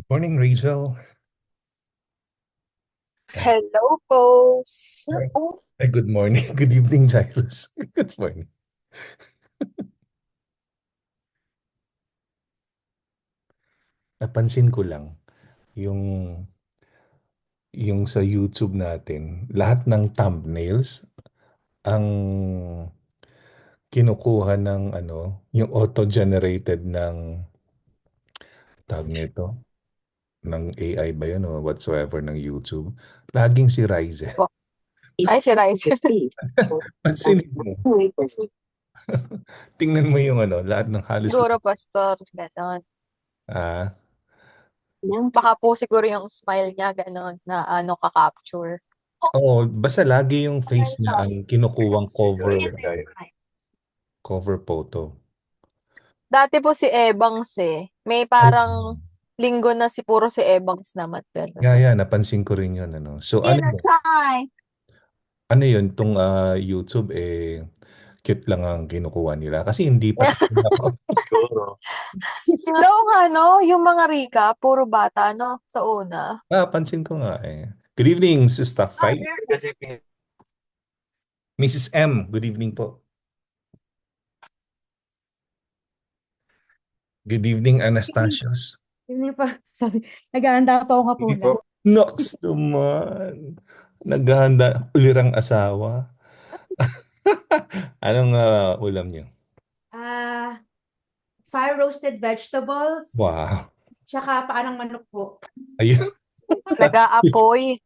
Morning, Rachel. Ay, Hello po. ay, good morning. Good evening, Jairus. Good morning. Napansin ko lang yung yung sa YouTube natin, lahat ng thumbnails ang kinukuha ng yung auto-generated ng tawag nito, ng AI ba yun o whatsoever ng YouTube. Laging si Ryzen. Po. Ay, si Rice. Pansinin mo. Tingnan mo yung lahat ng halos Siguro, Pastor, gano'n. ah, Baka po siguro yung smile niya, gano'n, na ka-capture. oo, basta lagi yung face niya ang kinukuwang cover photo. Dati po si Ebangs eh. May Ay, parang linggo na si puro si Ebangs naman, gano'n. yeah, napansin ko rin yun, So, Dinner time! ano yun, tong YouTube, cute lang ang kinukuha nila. Kasi hindi pa ako. Oo nga, no? Yung mga Rika, puro bata, no? Sa una. Pansin ko nga eh. Good evening, Sister Fight. Mrs. M, good evening po. Good evening, Anastasios. Hindi pa. Sorry. Nag-aanda pa akong Hindi hapunan. po. Nox naman. Naghahanda ulirang asawa. Anong ulam niyo? Ah, fire roasted vegetables, Wow. tsaka paanang manok po. Ayun. Nag-aapoy.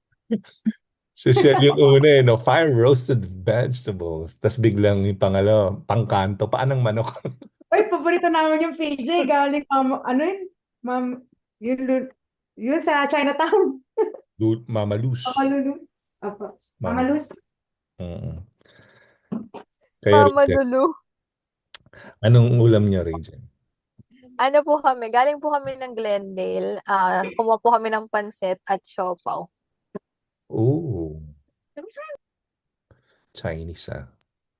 Social yung una no? Fire roasted vegetables. Tapos biglang yung pangalo, pangkanto, paanang manok? Uy, paborito namin yung PJ. Galing, ano yun? Ma'am, yun, yun sa Chinatown. Mama Luz. Mama Lulu. Apa. Mama Mama. Luz. Mm. Kayo, Mama Rachel. Lulu. Anong ulam niyo, Rachel? Ano po kami? Galing po kami ng Glendale. Kumuha po kami ng pansit at siopaw. Oh, Chinese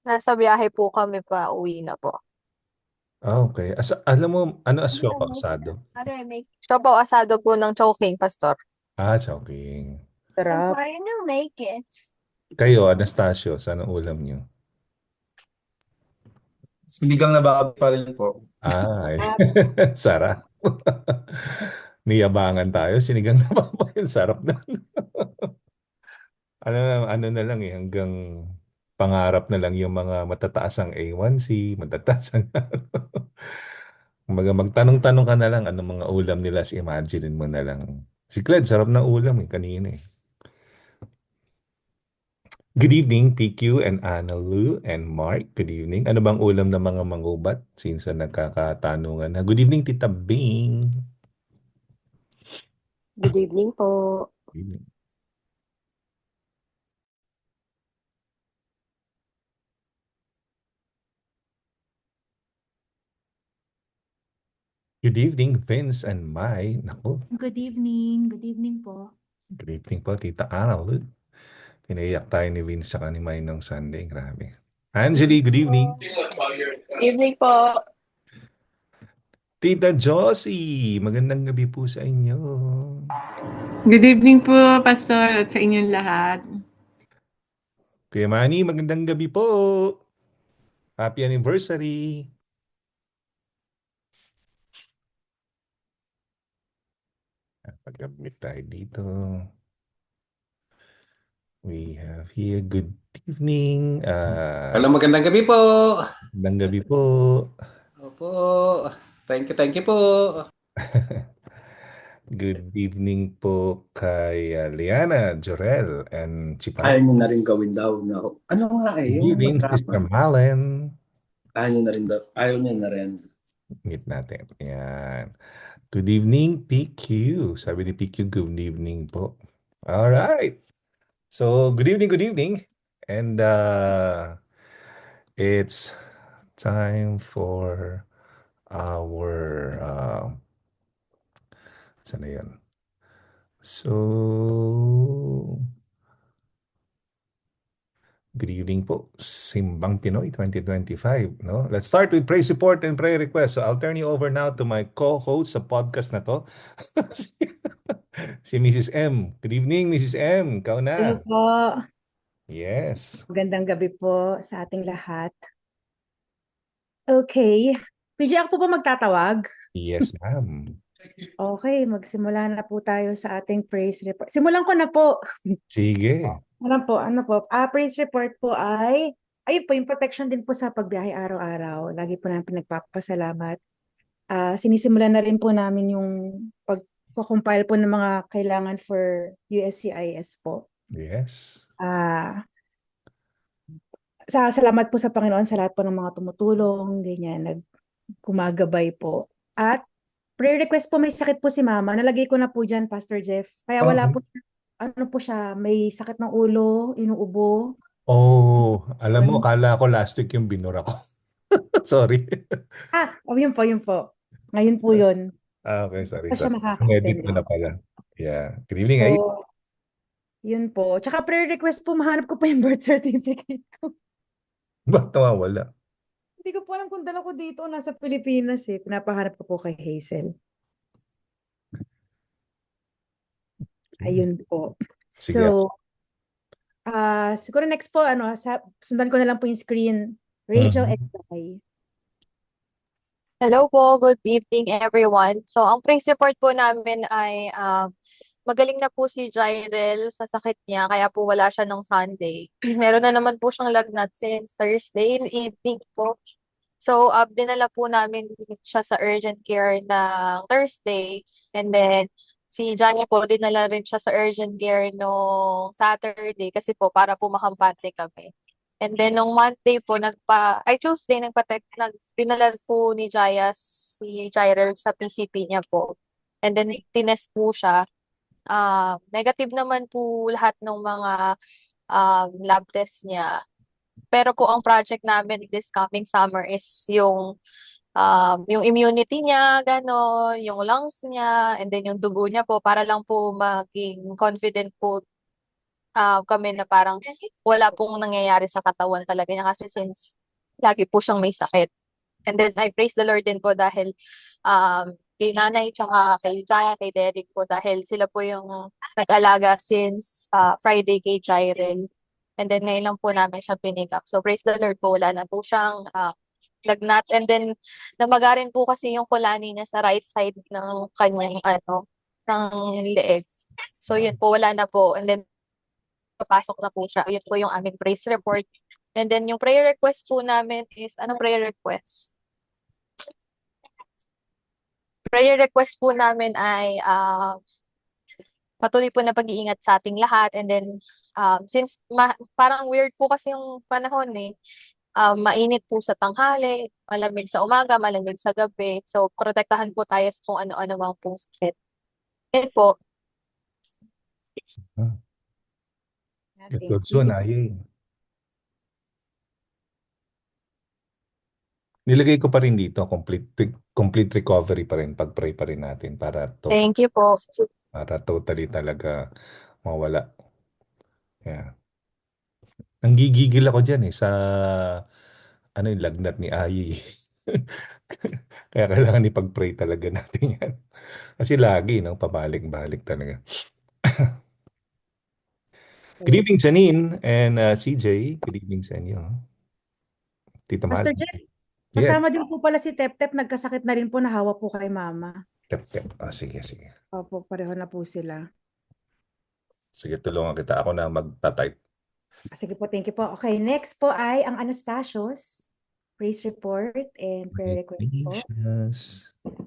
Nasa biyahe po kami pa uwi na po. Okay. Alam mo, ano aswa pa asado? Siopaw asado po ng Chowking, Pastor. Chowking. Sarap. Kayo, Anastasio, anong ulam niyo? Sinigang na baka pa rin po. Ay, sarap. Niyabangan tayo, sinigang na ba yun? Sarap na. Ano na lang hanggang pangarap na lang yung mga matataas ang A1C, matataas ang Kumbaga magtanong-tanong ka na lang anong mga ulam nila, imaginein mo na lang. Si Cled, sarap ng ulam kanina eh. Good evening, PQ and Analu and Mark. Good evening. Ano bang ulam ng mga mangubat? Since nagkakatanungan na. Good evening, Tita Bing. Good evening po. Good evening, Vince and Mai. Naku, Good evening. Good evening po. good evening po, Tita Analu. Pinaiyak tayo ni Vince sa ni Mai nung Sunday. Grabe. Angeli, good evening. Evening po. Tita Josie, magandang gabi po sa inyo. Good evening po, Pastor, at sa inyong lahat. Kuya Manny, magandang gabi po. Happy anniversary. Pag-admit tayo dito. We have here, good evening. Hello, magandang gabi po. Magandang gabi po. Opo. Thank you po. Good evening po kay Liana, Jorel, and Ayaw Chipan. nyo na rin gawin daw na, ano nga eh, Good yung evening, drama. Sister Malen. Ayaw nyo na rin daw, ayaw nyo na rin. Meet natin. Yan. Good evening, PQ. Sabi ni PQ, good evening po. All right. So, good evening, good evening. And it's time for our, saan na yun? So, Good evening po, Simbang Pinoy 2025, no? Let's start with praise report and prayer request. So I'll turn you over now to my co-host sa podcast na to, si, si Mrs. M. Good evening, Mrs. M. Ikaw Hello na. po. Yes. Magandang gabi po sa ating lahat. Okay. PJ, ako po ba magtatawag? Yes, ma'am. Okay, magsimula na po tayo sa ating praise report. Simulan ko na po. Sige. Ano po? Praise report po ay, ayun po, yung protection din po sa pagbiyahe araw-araw. Lagi po namin pinagpapasalamat. Sinisimulan na rin po namin yung pag-compile po ng mga kailangan for USCIS po. Yes. Ah, salamat po sa Panginoon sa lahat po ng mga tumutulong, ganyan, gumagabay po. At prayer request po, may sakit po si Mama. Nalagay ko na po dyan, Pastor Jeff. Kaya wala po, ano po siya, may sakit ng ulo, inuubo. Oh, alam mo, akala ko last week yung binura ko. Sorry. Yun po, yun po. Ngayon po yun. Okay, sorry, Pa siya sorry. makaka-attend. Edit mo na pala. Yeah. Good evening, Ay. So, yun po. Tsaka prayer request po, mahanap ko pa yung birth certificate ko. Ba't nawawala? Hindi ko po alam kung dala ko dito, nasa Pilipinas eh. Pinapahanap ko po kay Hazel. Ayun po. Sige. So, siguro next po, sundan ko na lang po yung screen. Rachel Mhm. and Jai. Hello po, good evening everyone. So, ang praise report po namin ay magaling na po si Jairel sa sakit niya, kaya po wala siya nung Sunday. Meron na naman po siyang lagnat since Thursday in evening po. So, dinala po namin siya sa urgent care ng Thursday. And then, si Johnny po, dinala rin siya sa urgent care nung Saturday kasi po para po makampante kami. And then, nung Monday po, Tuesday, dinala po ni si Jairel sa PCP niya po. And then, tinest po siya. Negative naman po lahat ng mga lab test niya. Pero po ang project namin this coming summer is yung immunity niya, gano'n, yung lungs niya, and then yung dugo niya po para lang po maging confident po kami na parang wala pong nangyayari sa katawan talaga niya kasi since lagi po siyang may sakit. And then I praise the Lord din po dahil kay nanay tsaka kay Jaya, kay Derek po dahil sila po yung nag-alaga since Friday kay Jairel. And then ngayon lang po namin siya pinick up. So praise the Lord po, wala na po siyang lagnat. And then namaga rin po kasi yung kulani niya sa right side ng kanyang ng leeg. So yun po, wala na po. And then papasok na po siya. Yun po yung aming praise report. And then yung prayer request po namin is, anong prayer request? Prayer request po namin ay patuloy po na pag-iingat sa ating lahat. And then, since parang weird po kasi yung panahon eh, mainit po sa tanghali, malamig sa umaga, malamig sa gabi. So, protektahan po tayo sa kung ano-ano mang pong sakit. Yan po. Good soon, Ay. Nilagay ko pa rin dito, complete recovery pa rin, pag-pray pa rin natin para Thank you po. totally talaga mawala. Yeah. Nanggigigil ako dyan sa yung lagnat ni Ayi. Kaya kailangan ipag-pray talaga natin yan. Kasi lagi, no, pabalik-balik talaga. Good evening, Janine and CJ. Good evening sa inyo. Tita Pastor Mal. Jeff, Yeah. kasama din po pala si Tep-Tep. Nagkasakit na rin po, nahawa po kay Mama. Tep-tep. Sige, sige. Opo, pareho na po sila. Sige, tulungan kita. Ako na magta-type. Sige po, thank you po. Okay, next po ay ang Anastasios. Praise report and prayer request po.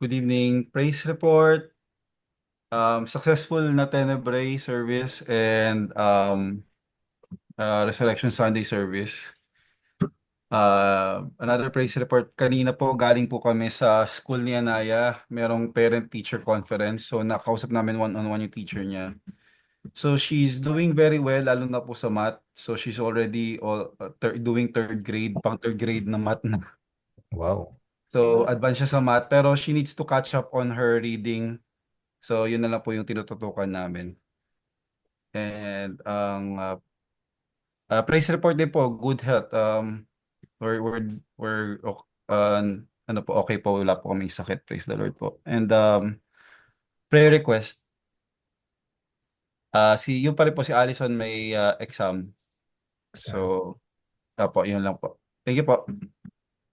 Good evening. Praise report. Successful na Tenebrae service and Resurrection Sunday service. Another praise report. Kanina po galing po kami sa school ni Anaya. Merong parent-teacher conference. So nakausap namin one-on-one yung teacher niya. So she's doing very well, lalo na po sa math. So she's already doing third grade, pang third grade na math na. Wow. So advanced siya sa math, pero she needs to catch up on her reading. So yun na lang po yung tinututukan namin. And praise report din po, good health. We're ano po, okay po, wala po kaming sakit, praise the Lord po. And prayer request, yung pa rin po si Allison may exam. So, yun lang po. Thank you po.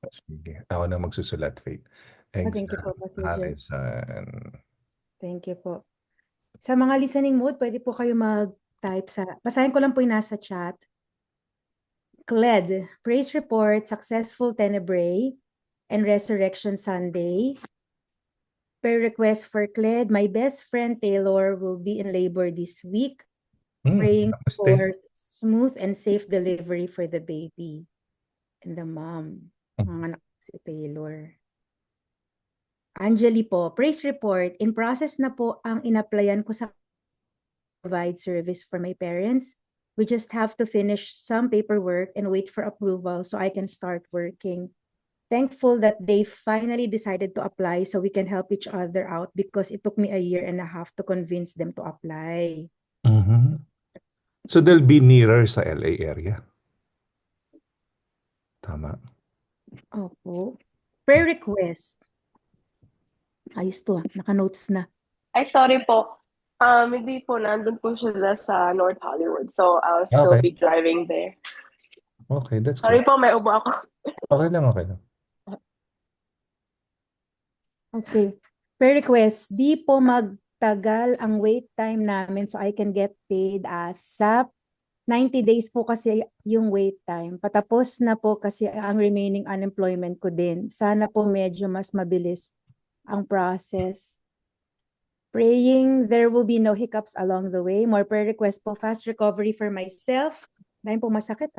Sige. Ako na magsusulat, Faith. Thank you po, Pastor Jay. Allison. Thank you po. Sa mga listening mode, pwede po kayo mag-type basahin ko lang po yung nasa chat. CLED, Praise Report, Successful Tenebrae, and Resurrection Sunday. Prayer request for CLED, my best friend Taylor will be in labor this week. Praying Namaste. for smooth and safe delivery for the baby and the mom. Mga anak si Taylor. Angeli po, praise report. In process na po ang inapplyan ko sa provide service for my parents. We just have to finish some paperwork and wait for approval so I can start working. Thankful that they finally decided to apply so we can help each other out because it took me a year and a half to convince them to apply. Mhm. So they'll be nearer sa LA area. Tama. Opo. Prayer request. Ayos to, naka-notes na. Ay, sorry po. Hindi po, nandun po sila sa North Hollywood. So, I'll still Okay. be driving there. Okay, that's Sorry good. po, may ubo ako. Okay lang, okay lang. Okay. Prayer request, di po magtagal ang wait time namin so I can get paid ASAP. 90 days po kasi yung wait time. Patapos na po kasi ang remaining unemployment ko din. Sana po medyo mas mabilis ang process. Praying there will be no hiccups along the way. More prayer request po, fast recovery for myself. Dahil po masakit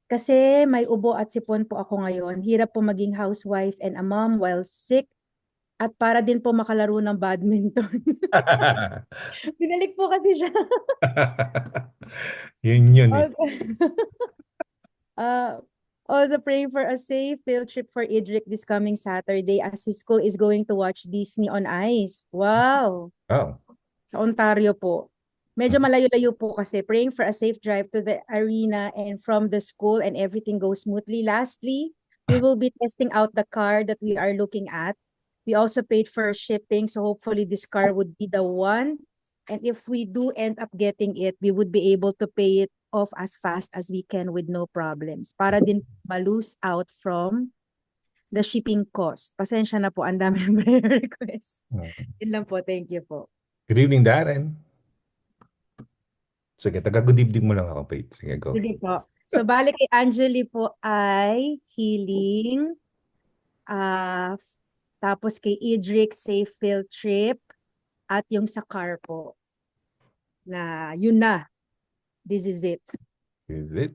Kasi may ubo at sipon po ako ngayon. Hirap po maging housewife and a mom while sick. At para din po makalaro ng badminton. Binalik po kasi siya. Yun eh. Also praying for a safe field trip for Idrik this coming Saturday as his school is going to watch Disney on Ice. Wow! Oh. Sa Ontario po. Medyo malayo-layo po kasi. Praying for a safe drive to the arena and from the school and everything goes smoothly. Lastly, we will be testing out the car that we are looking at. We also paid for shipping, so hopefully this car would be the one. And if we do end up getting it, we would be able to pay it off as fast as we can with no problems. Para din malose out from the shipping cost. Pasensya na po, ang daming prayer request. Yun lang po, thank you po. Good evening, Darren. Sige, taga-good evening mo lang ako, Faith. Sige, go. Sige po. So, balik kay Angeli po ay healing. Tapos kay Idrik, safe field trip. At yung sa car po. Na yun na. This is it. Is it?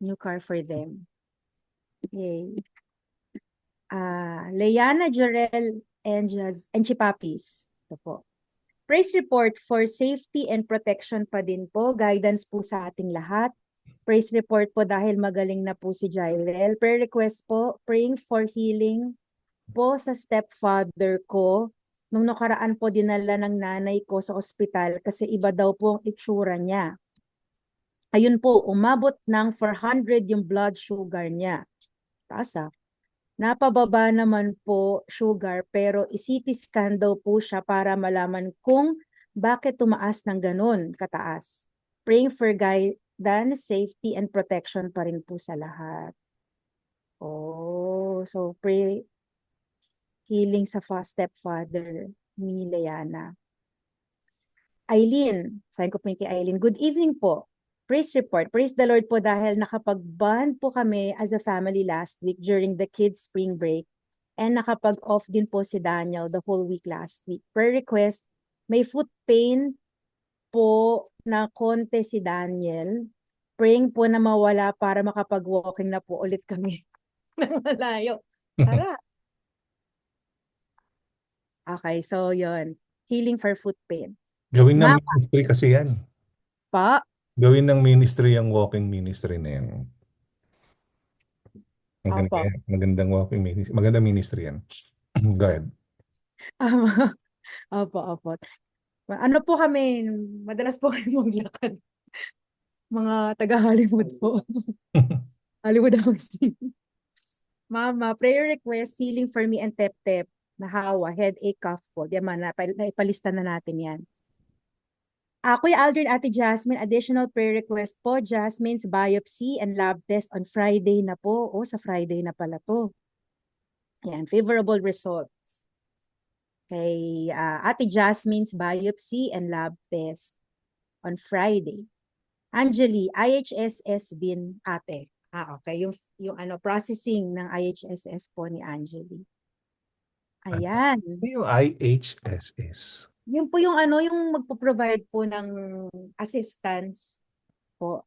New car for them. Yay. Leana, Jarel, and Chipapis. Ito po. Praise report for safety and protection pa din po. Guidance po sa ating lahat. Praise report po dahil magaling na po si Jairel. Prayer request po, praying for healing po sa stepfather ko. Nung nakaraan po dinala ng nanay ko sa ospital kasi iba daw po ang itsura niya. Ayun po, umabot ng 400 yung blood sugar niya. Taas Napababa naman po sugar pero i-CT scan daw po siya para malaman kung bakit tumaas ng ganun kataas. Praying for guidance, safety, and protection pa rin po sa lahat. So pray healing sa stepfather ni Leana. Eileen, sabi ko po kay Eileen, good evening po. Praise report. Praise the Lord po dahil nakapag-bond po kami as a family last week during the kids' spring break. And nakapag-off din po si Daniel the whole week last week. Prayer request, may foot pain po na konti si Daniel. Praying po na mawala para makapag-walking na po ulit kami. Nang malayo. Tara. Okay, so yun. Healing for foot pain. Gawin ng ministry kasi yan. Pa? Gawin ng ministry ang walking ministry na yan. Magandang walking ministry. Magandang ministry yan. Go ahead. Opo. Ano po kami, madalas po kami maglakad. Mga taga-Hollywood po. Hollywood housing. Mama, prayer request, healing for me and tep-tep. Nahawa, headache, cough po. Diyan naipalista na natin yan. Kuya Aldrin, Ate Jasmine, additional prayer request po. Jasmine's biopsy and lab test on Friday na po. Sa Friday na pala to. Yan, favorable results. Kay Ate Jasmine's biopsy and lab test on Friday. Angeli, IHSS din ate. Okay. Yung processing ng IHSS po ni Angeli. Ayan. Yung IHSS. Yun po yung yung magpo-provide po ng assistance po.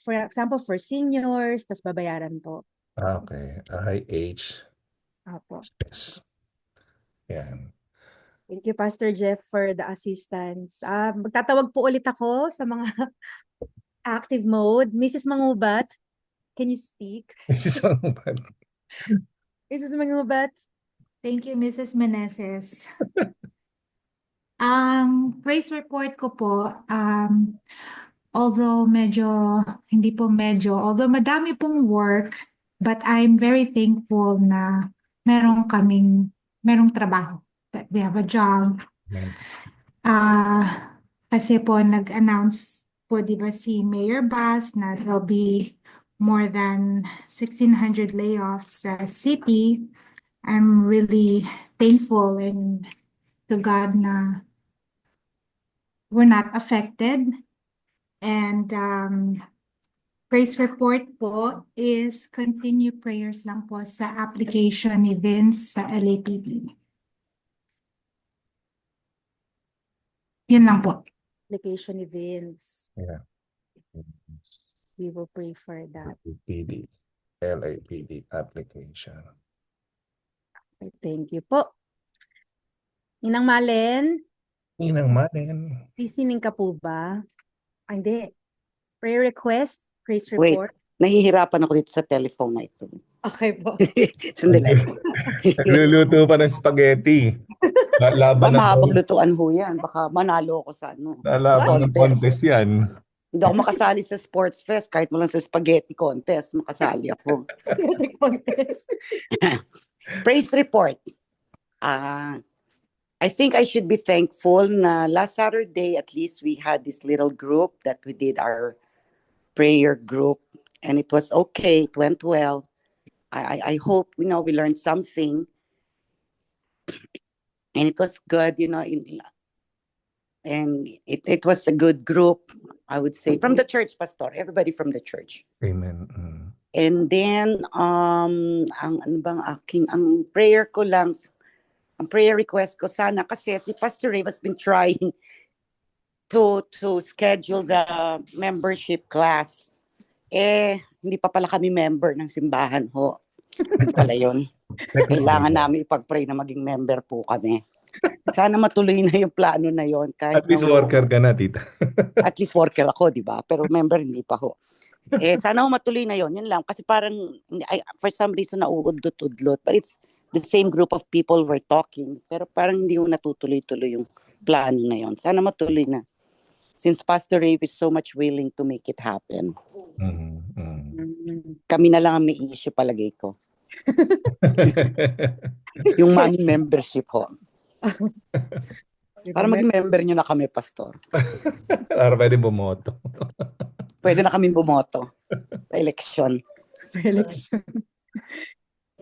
For example, for seniors, tas babayaran po. Okay. IHSS. Apo. Yan. Thank you, Pastor Jeff, for the assistance. Magtatawag po ulit ako sa mga active mode. Mrs. Mangubat, can you speak? Mrs. Mangubat. Mrs. Mangubat. Thank you, Mrs. Meneses. Ang praise report ko po, although madami pong work, but I'm very thankful na merong trabaho. That we have a job. Kasi po nag-announce po, di ba, si Mayor Bas na there'll be more than 1,600 layoffs sa city. I'm really thankful and to God na we're not affected. And praise report po is continue prayers lang po sa application events sa LAPD. Yun lang po. Application events. Yeah. We will pray for that. LAPD application. Okay, thank you po. Ninang Malen, Ninang Malen. listening ka po ba? Hindi. Prayer request, praise Wait, report. nahihirapan ako dito sa telephone na ito. Okay po. Sandali. Nagluluto pa ng spaghetti. Laban ng Mahabang lutuan ho yan. Baka manalo ako sa Laban ng contest yan. Hindi ako makasali sa sports fest. Kahit mo lang sa spaghetti contest, makasali ako. Contest. Praise report. I think I should be thankful na last Saturday, at least we had this little group that we did our prayer group. And it was okay. It went well. I hope, we learned something. And it was good, and it was a good group, I would say, from the church, Pastor, everybody from the church. Amen. And then, ang prayer ko lang, ang prayer request ko sana, kasi si Pastor Ray has been trying to schedule the membership class. Hindi pa pala kami member ng simbahan ho. Hindi pala yun. Kailangan namin ipag-pray na maging member po kami. Sana matuloy na yung plano na yon. At least worker ka na, tita. At least worker ako, di ba? Pero member hindi pa ho. Sana matuloy na yon. Yun lang. Kasi parang, for some reason, nauudlot-udlot. But it's the same group of people we're talking. Pero parang hindi ho natutuloy-tuloy yung plano na yon. Sana matuloy na. Since Pastor Rave is so much willing to make it happen. Kami na lang ang may issue, palagay ko. Yung money membership ho. Para maging member nyo na kami, Pastor. Para pwede bumoto. Pwede na kami bumoto sa election. Election.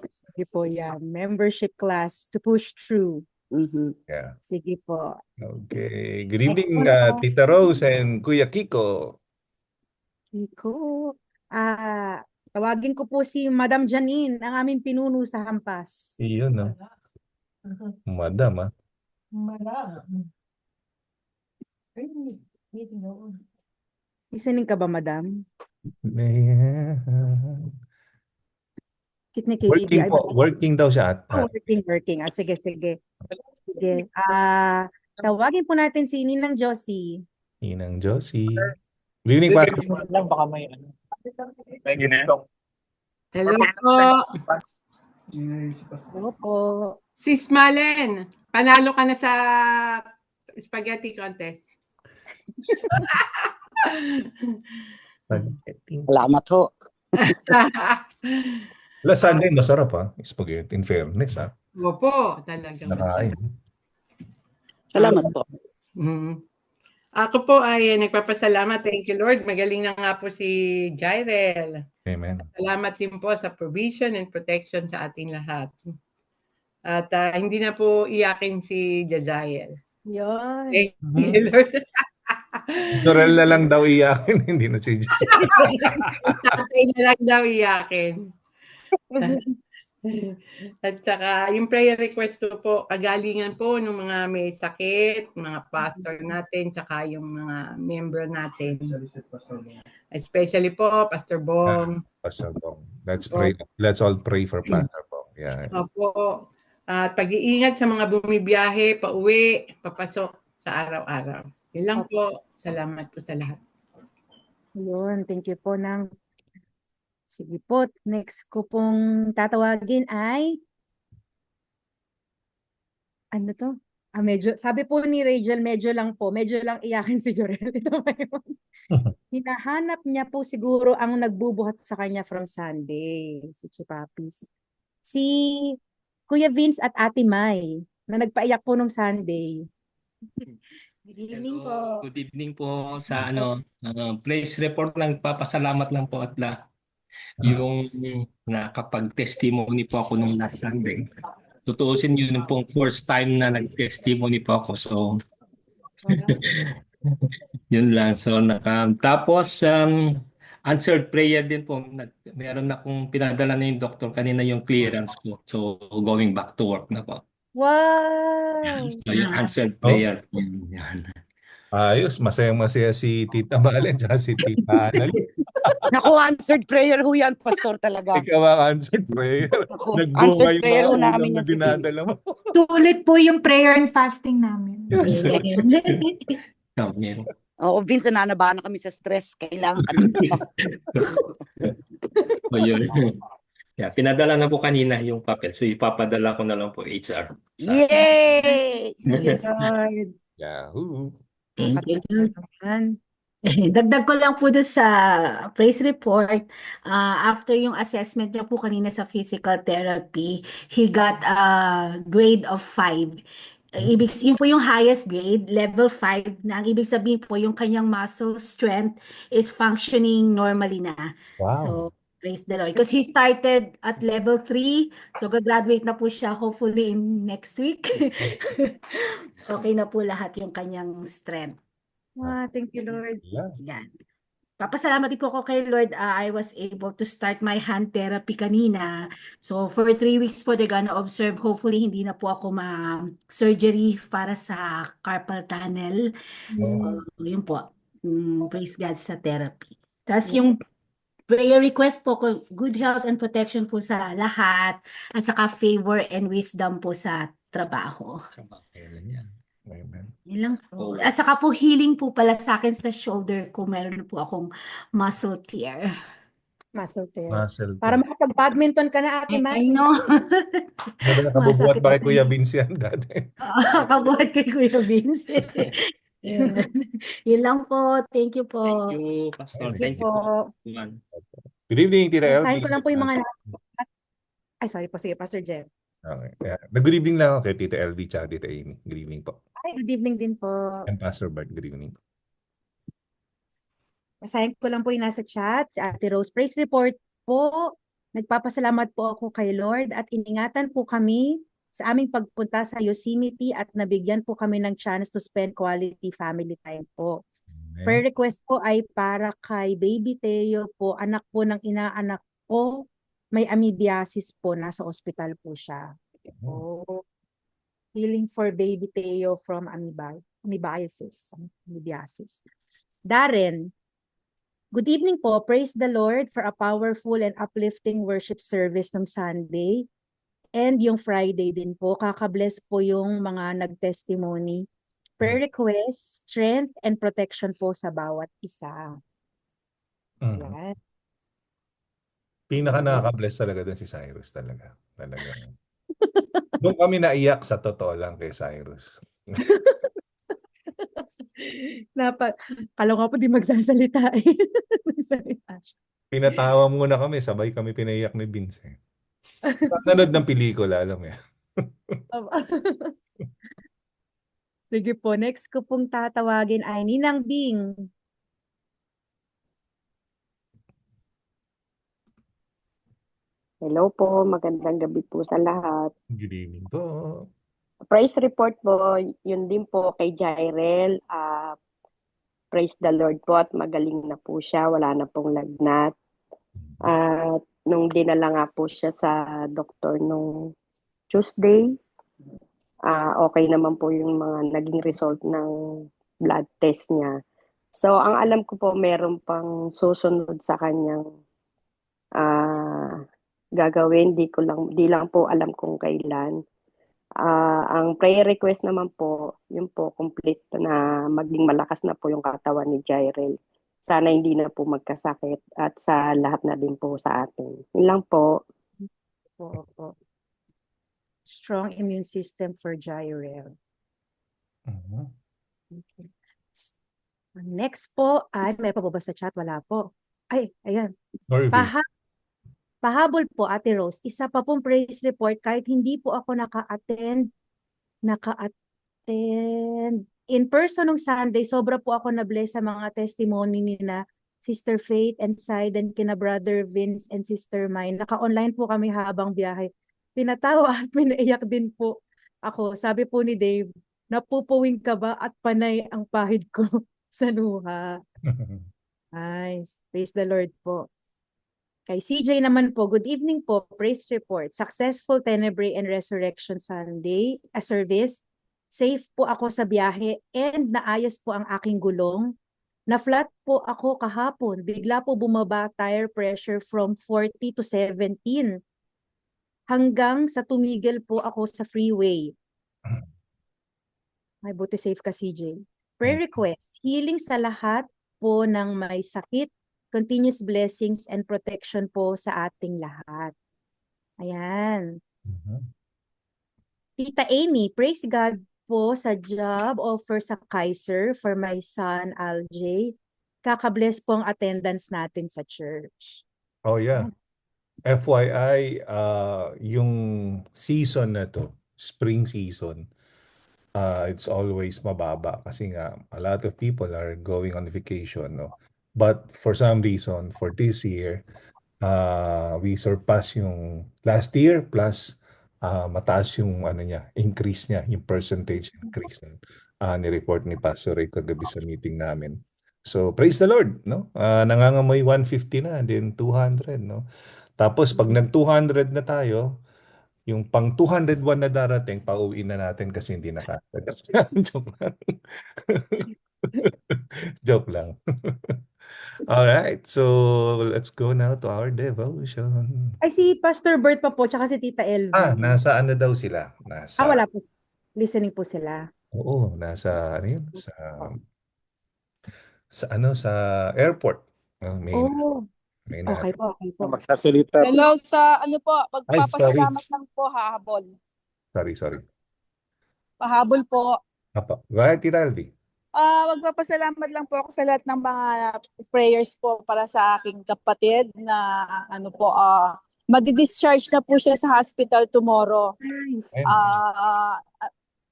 Sige po yan. Membership class to push through. Yeah. Sige po. Okay. Good evening, Tita Rose and Kuya Kiko. Kiko. Tawagin ko po si Madam Janine, ang aming pinuno sa Hampas. Iyon, no? Madam, Madam. Listening ka ba, Madam? Working daw siya. Working. Sige. Tawagin po natin si Ninang Josie. Ninang Josie. Good evening, Pat. Baka may ano. Hello po. Hello po. Sis Malen, panalo ka na sa spaghetti contest. Salamat ho. Last Sunday, masarap spaghetti, in fairness Opo, talagang Nakain. masarap. Salamat po. Ako po ay nagpapasalamat. Thank you, Lord. Magaling na nga po si Jairel. Amen. Salamat din po sa provision and protection sa ating lahat. At hindi na po iyakin si Jazael. Yun. Thank you, Lord. Dorel na lang daw iyakin, hindi na si Jesus. Tatay na lang daw iyakin. At saka yung prayer request ko po, kagalingan po ng mga may sakit, mga pastor natin, saka yung mga member natin. Especially po, Pastor Bong. Pastor Bong. Let's pray. Let's all pray for Pastor Bong. Yeah. Opo. At pag-iingat sa mga bumibiyahe, pauwi, papasok sa araw-araw. Yun lang po. Salamat po sa lahat. Yun, thank you po Sige po, next ko pong tatawagin ay ano to? Medyo, sabi po ni Rachel, medyo lang iyakin si Jorel. Ito ba yun? Hinahanap niya po siguro ang nagbubuhat sa kanya from Sunday, si Chipapis. Si Kuya Vince at Ate Mai, na nagpaiyak po nung Sunday. Good evening po. Good evening po sa place report lang, papasalamat lang po at yung nakapag-testimony po ako nung last Sunday. Tutuusin yun pong first time na nag-testimony po ako. So, yun lang. So, tapos, answered prayer din po. Meron akong pinadala na yung doctor kanina yung clearance ko. So, going back to work na po. Wow! So, yung answered prayer. Yan. Ayos, masayang-masaya si Tita Malen at si Tita Annalyn. Naku, answered prayer ho yan, Pastor talaga. Ikaw ang answered prayer. Naku, Nagbunga answered yung prayer ho mga namin ulam na yan si Vince. dinadala mo. Sulit po yung prayer and fasting namin. Yes, sir. Oo, Vince, nananabahan na kami sa stress. Kailangan ka na. So, yun. Yeah, pinadala na po kanina yung papel. So, ipapadala ko na lang po HR. Yay! Lord. Yahoo! Dagdag ko lang po doon sa praise report. After yung assessment niya po kanina sa physical therapy, he got a grade of 5. Yun po yung highest grade, level 5, na ang ibig sabihin po yung kanyang muscle strength is functioning normally na. So, Wow. praise the Lord. Because he started at level 3, so gagraduate na po siya hopefully in next week. Okay na po lahat yung kanyang strength. Thank you, Lord. Yan. Papasalamat din po ako kay Lord. I was able to start my hand therapy kanina. So for 3 weeks po, they're gonna observe. Hopefully, hindi na po ako ma-surgery para sa carpal tunnel. So, yun po. Praise God sa therapy. Tapos yung prayer request po ko, good health and protection po sa lahat. At saka favor and wisdom po sa trabaho. Amen. Yun lang po. At saka po healing po pala sa akin sa shoulder ko. Meron po akong muscle tear. Muscle tear. Muscle tear. Para makapag-badminton ka na, Ate Mai. I know. Nakabubuhat Masakit ba kay na Kuya Vince yan dati? Kabuhat kay Kuya Vince. Yun lang po. Thank you po. Thank you, Pastor. Thank Thank you you po. po. Good evening, Tita El. Basahin ko lang po yung mga Ay, sorry po. Sige, Pastor Jeff. Okay. Good evening lang ako kay Tita LV at Tita Amy. Good evening po. Ay, good evening din po. And Pastor Bart, good evening po. Basahin ko lang po yung nasa chat. Si Ate Rose, praise report po. Nagpapasalamat po ako kay Lord at iningatan po kami sa aming pagpunta sa Yosemite at nabigyan po kami ng chance to spend quality family time po. Prayer request po ay para kay Baby Teo po, anak po ng inaanak ko. May amoebiasis po, nasa ospital po siya. Oh. Healing for Baby Teo from amoebiasis. Darren, good evening po. Praise the Lord for a powerful and uplifting worship service ng Sunday. And yung Friday din po, kakabless po yung mga nag-testimony. Prayer request, strength, and protection po sa bawat isa. Yan. Pinaka nakaka-bless talaga doon si Cyrus talaga. Doon kami naiyak sa totoo lang kay Cyrus. Kala ko po di magsasalita eh. Nagsalita siya. Pinatawa muna kami, sabay kami pinaiyak ni Vince. Nanood ng pelikula, alam mo yan. Sige po, next ko pong tatawagin ay Ninang Bing. Hello po, magandang gabi po sa lahat. Good evening po. Praise report po, yun din po kay Jairel. Praise the Lord po at magaling na po siya, wala na pong lagnat. At nung dinala nga po siya sa doktor nung Tuesday, okay naman po yung mga naging result ng blood test niya. So, ang alam ko po, meron pang susunod sa kanyang gagawin. Di lang po alam kung kailan. Ang prayer request naman po, yun po, complete na maging malakas na po yung katawan ni Jairel. Sana hindi na po magkasakit at sa lahat na din po sa atin. Yun lang po. Po. Strong immune system for Jairel. Okay. Next po ay, may pa po ba sa chat? Wala po. Ay, ayan. Pahabol po, Ate Rose. Isa pa pong praise report kahit hindi po ako naka-attend in person nung Sunday. Sobra po ako na-bless sa mga testimony ni na Sister Faith and Side and kina Brother Vince and Sister Mine. Naka-online po kami habang biyahe. Pinatawa at pinaiyak din po ako. Sabi po ni Dave, napupuwing ka ba at panay ang pahid ko sa luha. Nice. Praise the Lord po. Kay CJ naman po, good evening po, praise report. Successful Tenebrae and Resurrection Sunday service. Safe po ako sa biyahe and naayos po ang aking gulong. Na-flat po ako kahapon. Bigla po bumaba tire pressure from 40 to 17. Hanggang sa tumigil po ako sa freeway. Ay, buti safe ka, CJ. Prayer request, healing sa lahat po ng may sakit, continuous blessings and protection po sa ating lahat. Ayan. Tita Amy, praise God po sa job offer sa Kaiser for my son Aljay. Kakabless po ang attendance natin sa church. Oh yeah. FYI, yung season na to, spring season, it's always mababa kasi nga a lot of people are going on vacation, no? But for some reason, for this year, we surpass yung last year plus mataas yung increase niya, yung percentage increase na ni-report ni Pastor Ray kagabi sa meeting namin. So praise the Lord, no? Nangangamoy 150 na, then 200, no? Tapos pag nag 200 na tayo, yung pang 201 na darating, pauwi na natin kasi hindi nakatagal. Joke lang. Joke lang. All right, so let's go now to our devotion. Ay, si Pastor Bert pa po, tsaka si Tita LV. Nasa ano daw sila? Wala po. Listening po sila. Oo, nasa ano yun? Sa airport. May Okay po. Magsasalita. Hello sa ano po, Ay, sorry. magpapasalamat lang po hahabol. Sorry. Pahabol po. Apa. Go ahead, Tita LV. Magpapasalamat lang po ako sa lahat ng mga prayers po para sa aking kapatid na ano po, madi-discharge na po siya sa hospital tomorrow. Nice.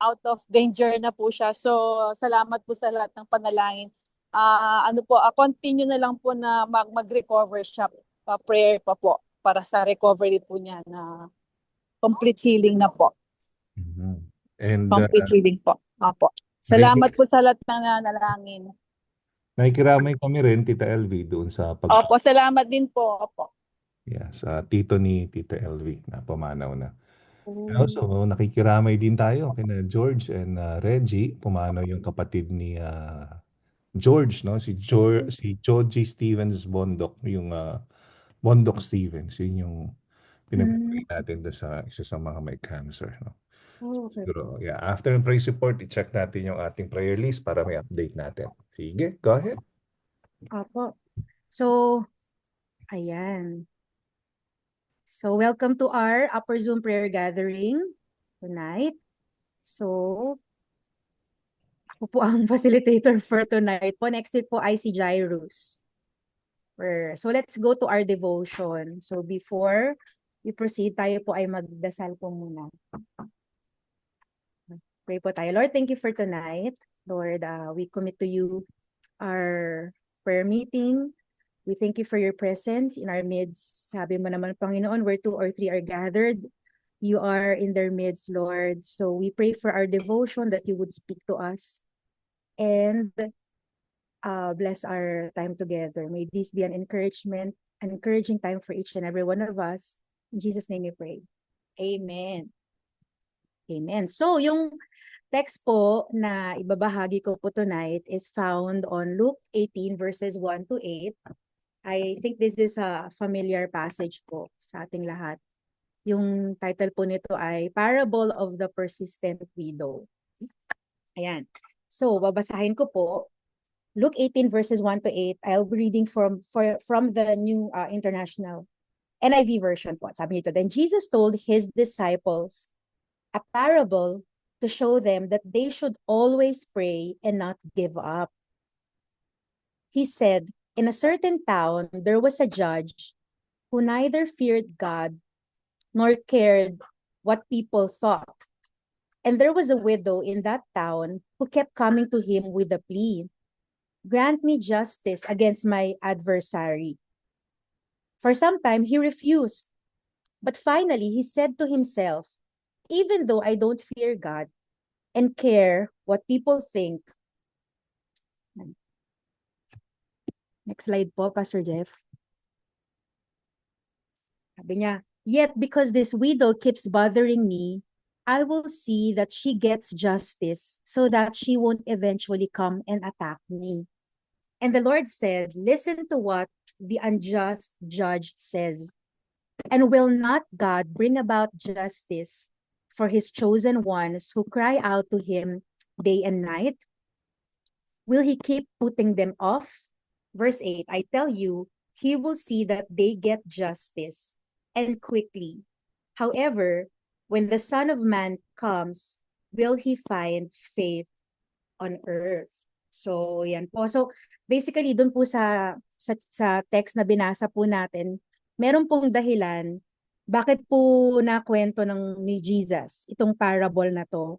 Out of danger na po siya. So, salamat po sa lahat ng panalangin. Continue na lang po na mag-recover siya. Prayer pa po para sa recovery po niya na complete healing na po. And complete healing po. Apo. Salamat po sa lahat ng nanalangin. nakikiramay kami rin, Tita LV, doon sa Opo, salamat din po. Opo. Yeah, sa tito ni Tita LV na pumanaw na. And also, nakikiramay din tayo kina George and Reggie. Pumanaw yung kapatid ni George, no? Si Georgie Stevens Bondok, yung Bondok Stevens, yun yung pinag-pray natin doon sa isa sa mga may cancer, no? Okay. Siguro, yeah, after yung praise report, i-check natin yung ating prayer list para may update natin. Sige, go ahead. Opo. So, ayan. So, welcome to our Upper Zoom prayer gathering tonight. So, Ako po ang facilitator for tonight po. Next week po ay si Jairus. So let's go to our devotion. So before we proceed, tayo po ay magdasal po muna. Pray po tayo. Lord, thank you for tonight. Lord, we commit to you our prayer meeting. We thank you for your presence in our midst. Sabi mo naman, Panginoon, where 2 or 3 are gathered, you are in their midst, Lord. So we pray for our devotion that you would speak to us and bless our time together. May this be an encouraging time for each and every one of us. In Jesus' name we pray. Amen. Amen. So yung text po na ibabahagi ko po tonight is found on Luke 18 verses 1 to 8. I think this is a familiar passage po sa ating lahat. Yung title po nito ay Parable of the Persistent Widow. Ayan. So, babasahin ko po. Luke 18 verses 1 to 8. I'll be reading from the New International NIV version po. Sabi nito, then Jesus told his disciples a parable to show them that they should always pray and not give up. He said, in a certain town, there was a judge who neither feared God nor cared what people thought. And there was a widow in that town who kept coming to him with a plea, grant me justice against my adversary. For some time, he refused. But finally, he said to himself, even though I don't fear God and care what people think. Next slide po, Pastor Jeff. Sabi niya, yet because this widow keeps bothering me, I will see that she gets justice so that she won't eventually come and attack me. And the Lord said, listen to what the unjust judge says. And will not God bring about justice for his chosen ones who cry out to him day and night? Will he keep putting them off? Verse 8, I tell you, he will see that they get justice, and quickly. However, when the Son of Man comes, will he find faith on earth? So, yan po. So, basically, dun po sa text na binasa po natin, meron pong dahilan bakit po nakwento ni Jesus itong parable na to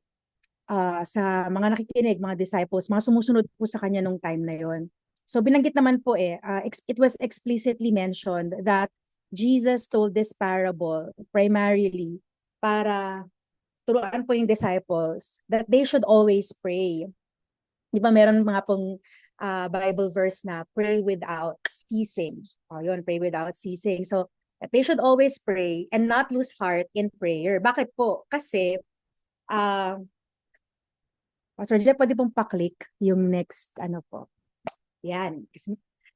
sa mga nakikinig, mga disciples, mga sumusunod po sa kanya nung time na yon. So binanggit naman po it was explicitly mentioned that Jesus told this parable primarily para turuan po yung disciples that they should always pray. Di ba meron mga pong Bible verse na pray without ceasing. O yun, pray without ceasing. So that they should always pray and not lose heart in prayer. Bakit po? Kasi Pastor Jeff, pwede pong paklik yung next po. Yan.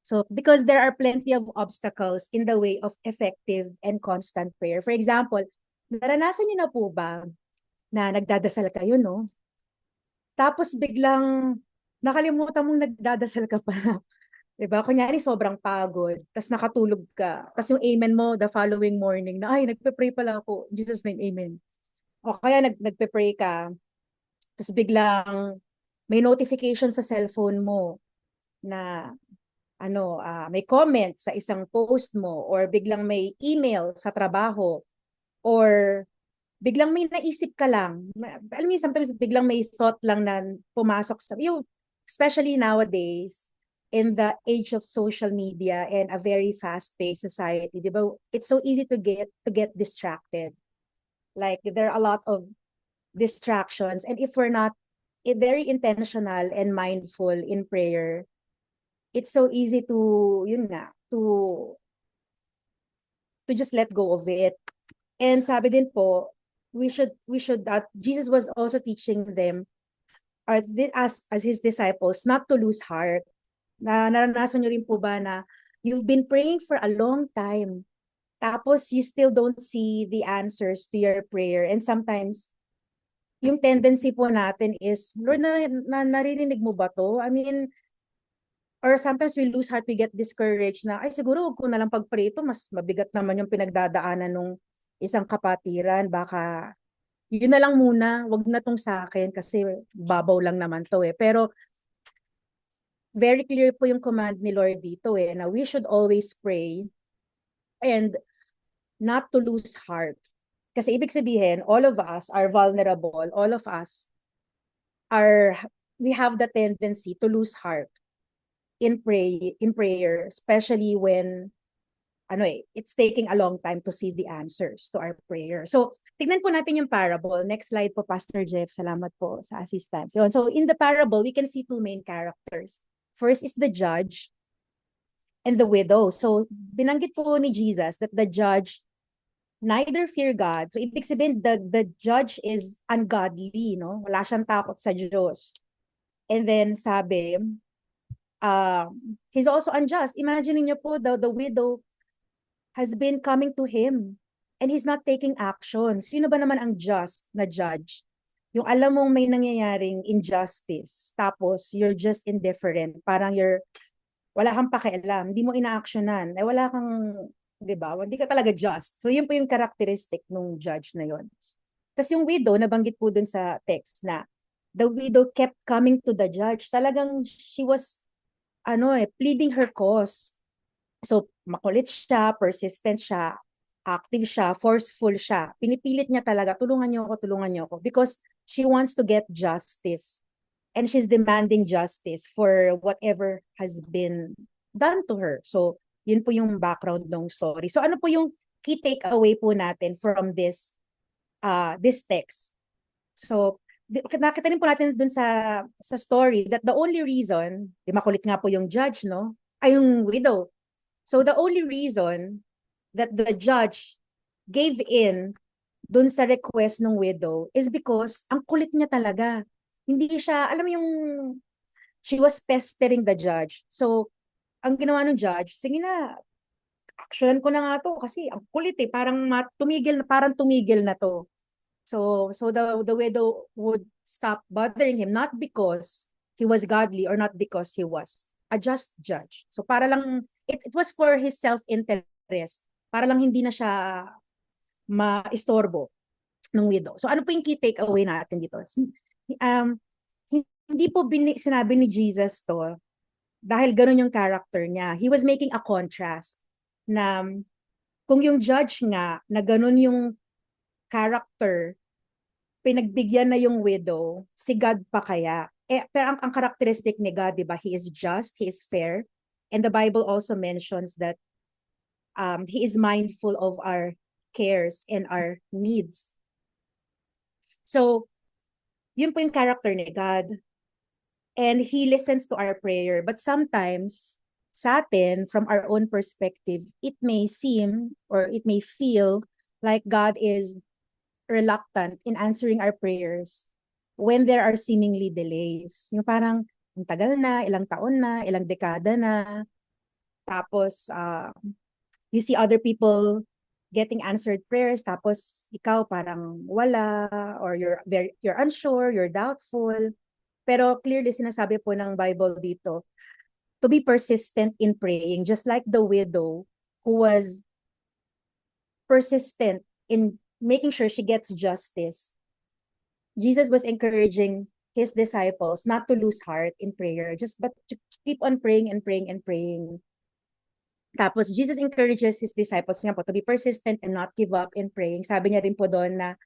So, because there are plenty of obstacles in the way of effective and constant prayer. For example, naranasan niyo na po ba na nagdadasal kayo, no? Tapos biglang nakalimutan mong nagdadasal ka pa. Diba? Kunyari, sobrang pagod. Tapos nakatulog ka. Tapos yung amen mo the following morning na, ay, nagpe-pray pala ako. In Jesus' name, amen. O kaya nagpe-pray ka. Tapos biglang may notification sa cellphone mo na may comment sa isang post mo, or biglang may email sa trabaho, or biglang may naisip ka lang. Alam mo, sometimes biglang may thought lang na pumasok sa you, especially nowadays in the age of social media and a very fast-paced society, di ba? It's so easy to get distracted. Like there are a lot of distractions, and if we're not very intentional and mindful in prayer, it's so easy to just let go of it. And sabi din po, we should Jesus was also teaching them, or as his disciples, not to lose heart. Naranasan niyo rin po ba na you've been praying for a long time, tapos you still don't see the answers to your prayer, and sometimes yung tendency po natin is, Lord, naririnig mo ba to? I mean, or sometimes we lose heart, we get discouraged na, ay siguro wag ko na lang pag-pray ito, mas mabigat naman yung pinagdadaanan ng isang kapatiran, baka yun na lang muna, wag na tong sa akin kasi babaw lang naman to eh. Pero very clear po yung command ni Lord dito eh, na we should always pray and not to lose heart. Kasi ibig sabihin, all of us are vulnerable, all of us we have the tendency to lose heart in prayer, especially when it's taking a long time to see the answers to our prayer. So, tignan po natin yung parable. Next slide po, Pastor Jeff. Salamat po sa assistance. So, in the parable, we can see two main characters. First is the judge and the widow. So, binanggit po ni Jesus that the judge neither fear God. So, ibig sabihin, the judge is ungodly, no? Wala siyang takot sa Diyos. And then, sabi, he's also unjust. Imagine niyo po, the widow has been coming to him and he's not taking action. Sino ba naman ang just na judge? Yung alam mong may nangyayaring injustice, tapos you're just indifferent. Parang wala kang pakialam, hindi mo ina-actionan. Wala kang, di ba? Hindi ka talaga just. So yun po yung characteristic nung judge na yun. Tapos yung widow, nabanggit po dun sa text na the widow kept coming to the judge. Talagang she was, pleading her cause. So, makulit siya, persistent siya, active siya, forceful siya. Pinipilit niya talaga, tulungan niyo ako. Because she wants to get justice. And she's demanding justice for whatever has been done to her. So, yun po yung background ng story. So, ano po yung key takeaway po natin from this text? So, nakita din po natin dun sa story that the only reason, makulit nga po yung judge, no? Ay, yung widow. So the only reason that the judge gave in dun sa request ng widow is because ang kulit niya talaga. Hindi siya, alam mo yung, she was pestering the judge. So, ang ginawa ng judge, sige na, actionan ko na nga to kasi ang kulit eh, parang tumigil na to. So the widow would stop bothering him, not because he was godly or not because he was a just judge. So para lang, it was for his self-interest. Para lang hindi na siya maistorbo ng widow. So ano po yung key takeaway natin dito? Hindi po sinabi ni Jesus to dahil ganun yung character niya. He was making a contrast na kung yung judge nga na ganun yung character, pinagbigyan na yung widow, si God pa kaya? Pero ang characteristic ni God, di ba? He is just, He is fair. And the Bible also mentions that He is mindful of our cares and our needs. So, yun po yung character ni God. And He listens to our prayer. But sometimes, sa atin, from our own perspective, it may seem or it may feel like God is reluctant in answering our prayers when there are seemingly delays. Yung parang, ang tagal na, ilang taon na, ilang dekada na. Tapos, you see other people getting answered prayers, tapos ikaw parang wala, or you're unsure, you're doubtful. Pero clearly, sinasabi po ng Bible dito, to be persistent in praying, just like the widow who was persistent in making sure she gets justice. Jesus was encouraging his disciples not to lose heart in prayer, but to keep on praying and praying and praying. Tapos, Jesus encourages his disciples nga po to be persistent and not give up in praying. Sabi niya rin po doon na,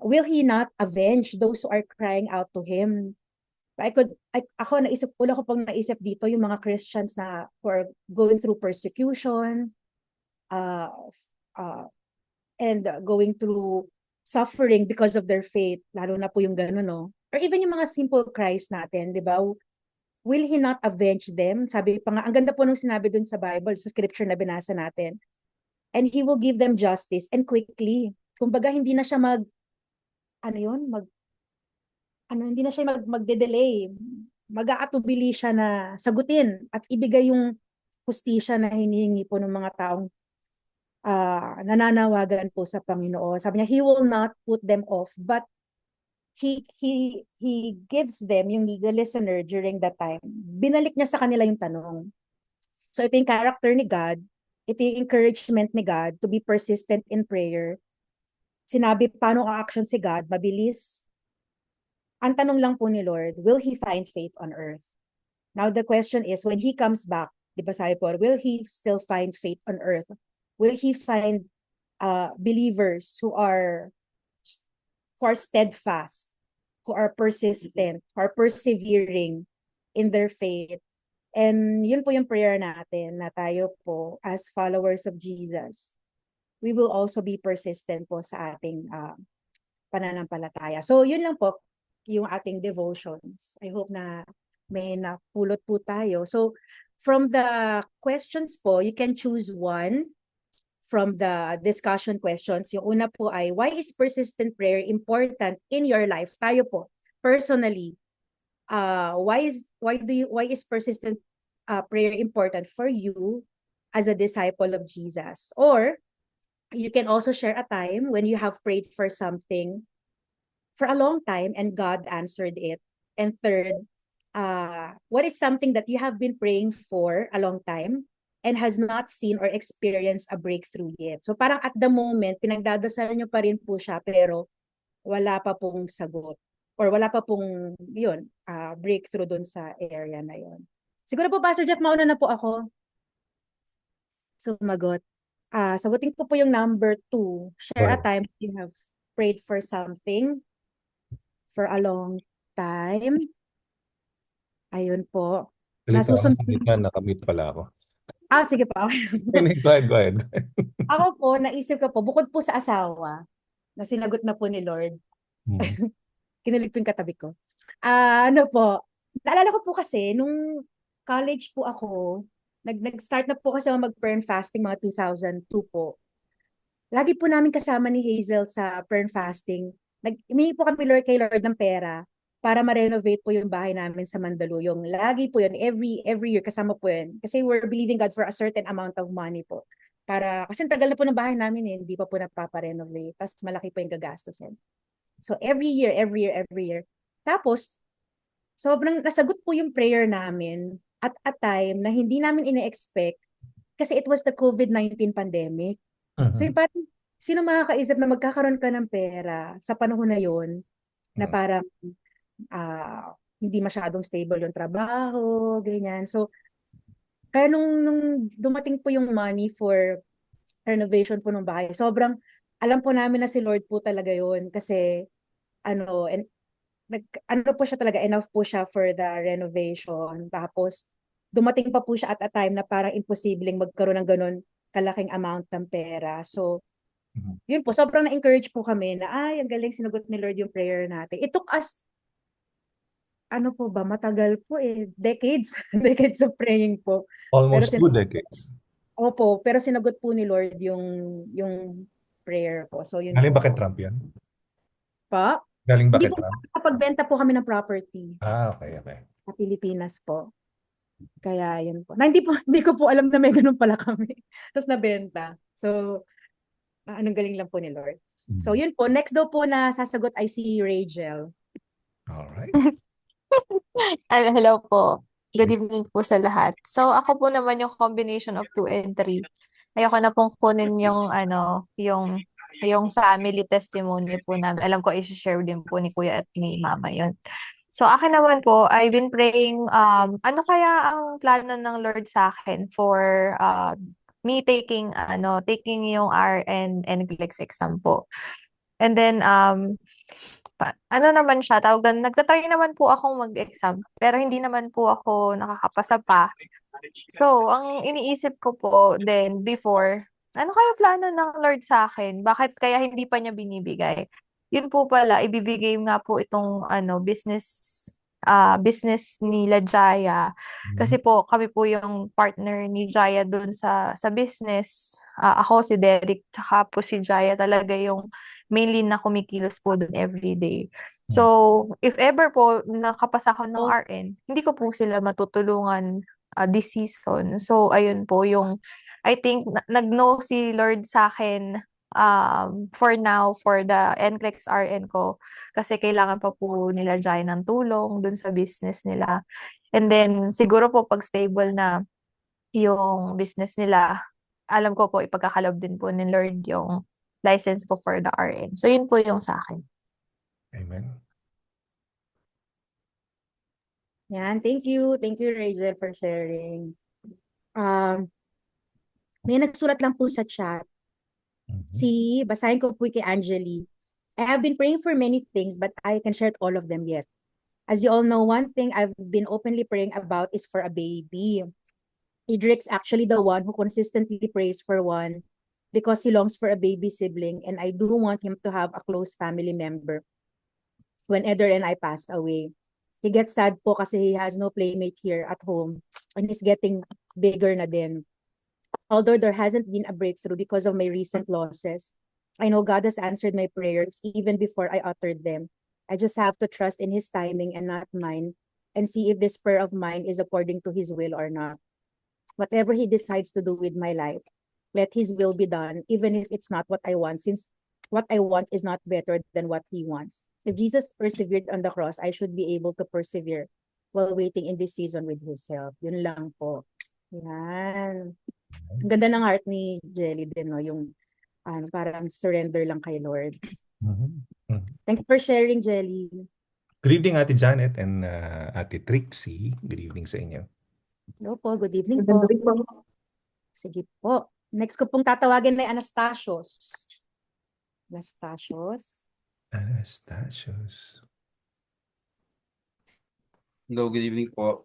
will He not avenge those who are crying out to Him? Wala ko pong naisip dito yung mga Christians na who are going through persecution, and going through suffering because of their faith, lalo na po yung gano'n, no? Or even yung mga simple cries natin, di ba? Will He not avenge them? Sabi pa nga, ang ganda po nung sinabi dun sa Bible, sa scripture na binasa natin. And He will give them justice and quickly. Kumbaga, hindi na siya hindi na siya magde-delay. Mag-aatubili siya na sagutin at ibigay yung hustisya na hinihingi po ng mga taong nananawagan po sa Panginoon. Sabi niya, He will not put them off, but He gives them, the listener during that time, binalik niya sa kanila yung tanong. So ito yung character ni God, ito yung encouragement ni God to be persistent in prayer. sinabi paano a-action si God, mabilis. Ang tanong lang po ni Lord, will He find faith on earth? Now the question is, when He comes back, di ba sabi po, will He still find faith on earth? Will He find believers who are steadfast, who are persistent, who are persevering in their faith? And yun po yung prayer natin na tayo po as followers of Jesus, we will also be persistent po sa ating pananampalataya. So yun lang po yung ating devotions. I hope na may napulot po tayo. So from the questions po, you can choose one from the discussion questions. Yung una po ay, why is persistent prayer important in your life? Tayo po, personally, why is persistent prayer important for you as a disciple of Jesus? Or you can also share a time when you have prayed for something for a long time and God answered it. And third, what is something that you have been praying for a long time and has not seen or experienced a breakthrough yet? So parang at the moment, pinagdadasal nyo pa rin po siya, pero wala pa pong sagot or wala pa pong breakthrough dun sa area na yun. Siguro po, Pastor Jeff, mauna na po ako sumagot. Sagutin ko po yung number 2. Share a time you have prayed for something for a long time. Ayun po. Nasusunod. Nakamute pala ako. Sige po. Go ahead. Ako po, naisip ko po, bukod po sa asawa, na sinagot na po ni Lord. Kinilig po yung katabi ko. Ano po, naalala ko po kasi, nung college po ako, nag-start na po kasi ako mag-prayer and fasting mga 2002 po. Lagi po namin kasama ni Hazel sa prayer and fasting. Humingi po kay Lord ng pera para ma-renovate po yung bahay namin sa Mandaluyong. Lagi po yun, every year kasama po yun. Kasi we're believing God for a certain amount of money po. Kasi tagal na po ng bahay namin hindi pa po napapa-renovate. Tapos malaki po yung gagastusin. So every year. Tapos, sobrang nasagot po yung prayer namin at a time na hindi namin ina-expect kasi it was the COVID-19 pandemic. So yung parang, sino makakaisip na magkakaroon ka ng pera sa panahon na yun na parang hindi masyadong stable yung trabaho, ganyan. So, kaya nung dumating po yung money for renovation po ng bahay, sobrang alam po namin na si Lord po talaga yun kasi po siya talaga, enough po siya for the renovation. Tapos, dumating pa po siya at a time na parang imposibleng magkaroon ng ganun kalaking amount ng pera. So, yun po, sobrang na-encourage po kami na, ang galing sinagot ni Lord yung prayer natin. It took us, matagal po decades of praying po. Almost 2 decades. Opo, pero sinagot po ni Lord yung prayer po. So, yun Galing po. ba kay Trump yan? Pa? Galing ba kay Hindi po Trump? nakapagbenta po kami ng property. Okay. Sa Pilipinas po. Kaya yun po. Hindi ko po alam na may ganun pala kami. Tapos nabenta. So, anong galing lang po ni Lord. So, yun po. Next daw po na sasagot ay si Rachel. Alright. Hello po. Good evening po sa lahat. So, ako po naman yung combination of 2 and 3. Ayoko na pong kunin yung family testimony po namin. Alam ko, i-share din po ni Kuya at ni Mama yun. So, akin naman po, I've been praying, ano kaya ang plano ng Lord sa akin for me taking yung RN NCLEX exam po. And then, naman siya, nagtatry naman po akong mag-exam, pero hindi naman po ako nakakapasa pa. So, ang iniisip ko po then before, ano kaya plano ng Lord sa akin? Bakit kaya hindi pa niya binibigay? Yun po pala, ibibigay nga po itong business nila Jaya. Kasi po, kami po yung partner ni Jaya dun sa business. Ako, si Derek, tsaka po si Jaya talaga yung mainly na kumikilos po dun everyday. So, if ever po nakapasa ako ng RN, hindi ko po sila matutulungan this season. So, ayun po yung, I think, nag-no si Lord sa akin for now, for the NCLEX RN ko, kasi kailangan pa po nila Jai ng tulong dun sa business nila. And then, siguro po pag stable na yung business nila, alam ko po, ipagkakalob din po ni Lord yung license po for the RN. So, yun po yung sa akin. Amen. Yan, thank you. Thank you, Rachel, for sharing. May nagsulat lang po sa chat. Basahin ko po kay Angeli. I have been praying for many things, but I can share all of them yet. As you all know, one thing I've been openly praying about is for a baby. Idrik's actually the one who consistently prays for one because he longs for a baby sibling, and I do want him to have a close family member when Eder and I passed away. He gets sad po kasi he has no playmate here at home, and he's getting bigger na din. Although there hasn't been a breakthrough because of my recent losses, I know God has answered my prayers even before I uttered them. I just have to trust in His timing and not mine, and see if this prayer of mine is according to His will or not. Whatever He decides to do with my life, let His will be done, even if it's not what I want, since what I want is not better than what He wants. If Jesus persevered on the cross, I should be able to persevere while waiting in this season with His help. Yun lang po. Yan. Ang ganda ng heart ni Jelly din, no? Yung parang surrender lang kay Lord. Thank you for sharing, Jelly. Good evening, Ate Janet and Ate Trixie. Good evening sa inyo. Hello po, good evening po. Sige po. Next ko pong tatawagin ay Anastasios. Hello, good evening po.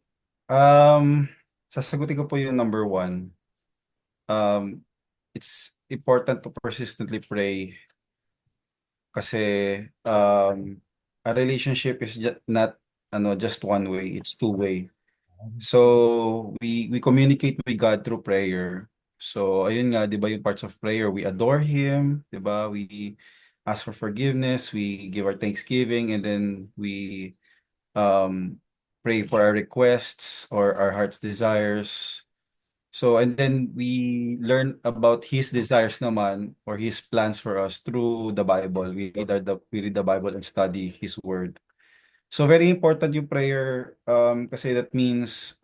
Sasagutin ko po yung number 1. It's important to persistently pray kasi a relationship is not just one way, it's two-way. So we communicate with God through prayer. So ayun nga, 'di ba, yung parts of prayer, we adore Him, 'di ba? We ask for forgiveness, we give our thanksgiving, and then we pray for our requests or our heart's desires. So, and then we learn about His desires naman or His plans for us through the Bible. We read the Bible and study His Word. So very important yung prayer kasi that means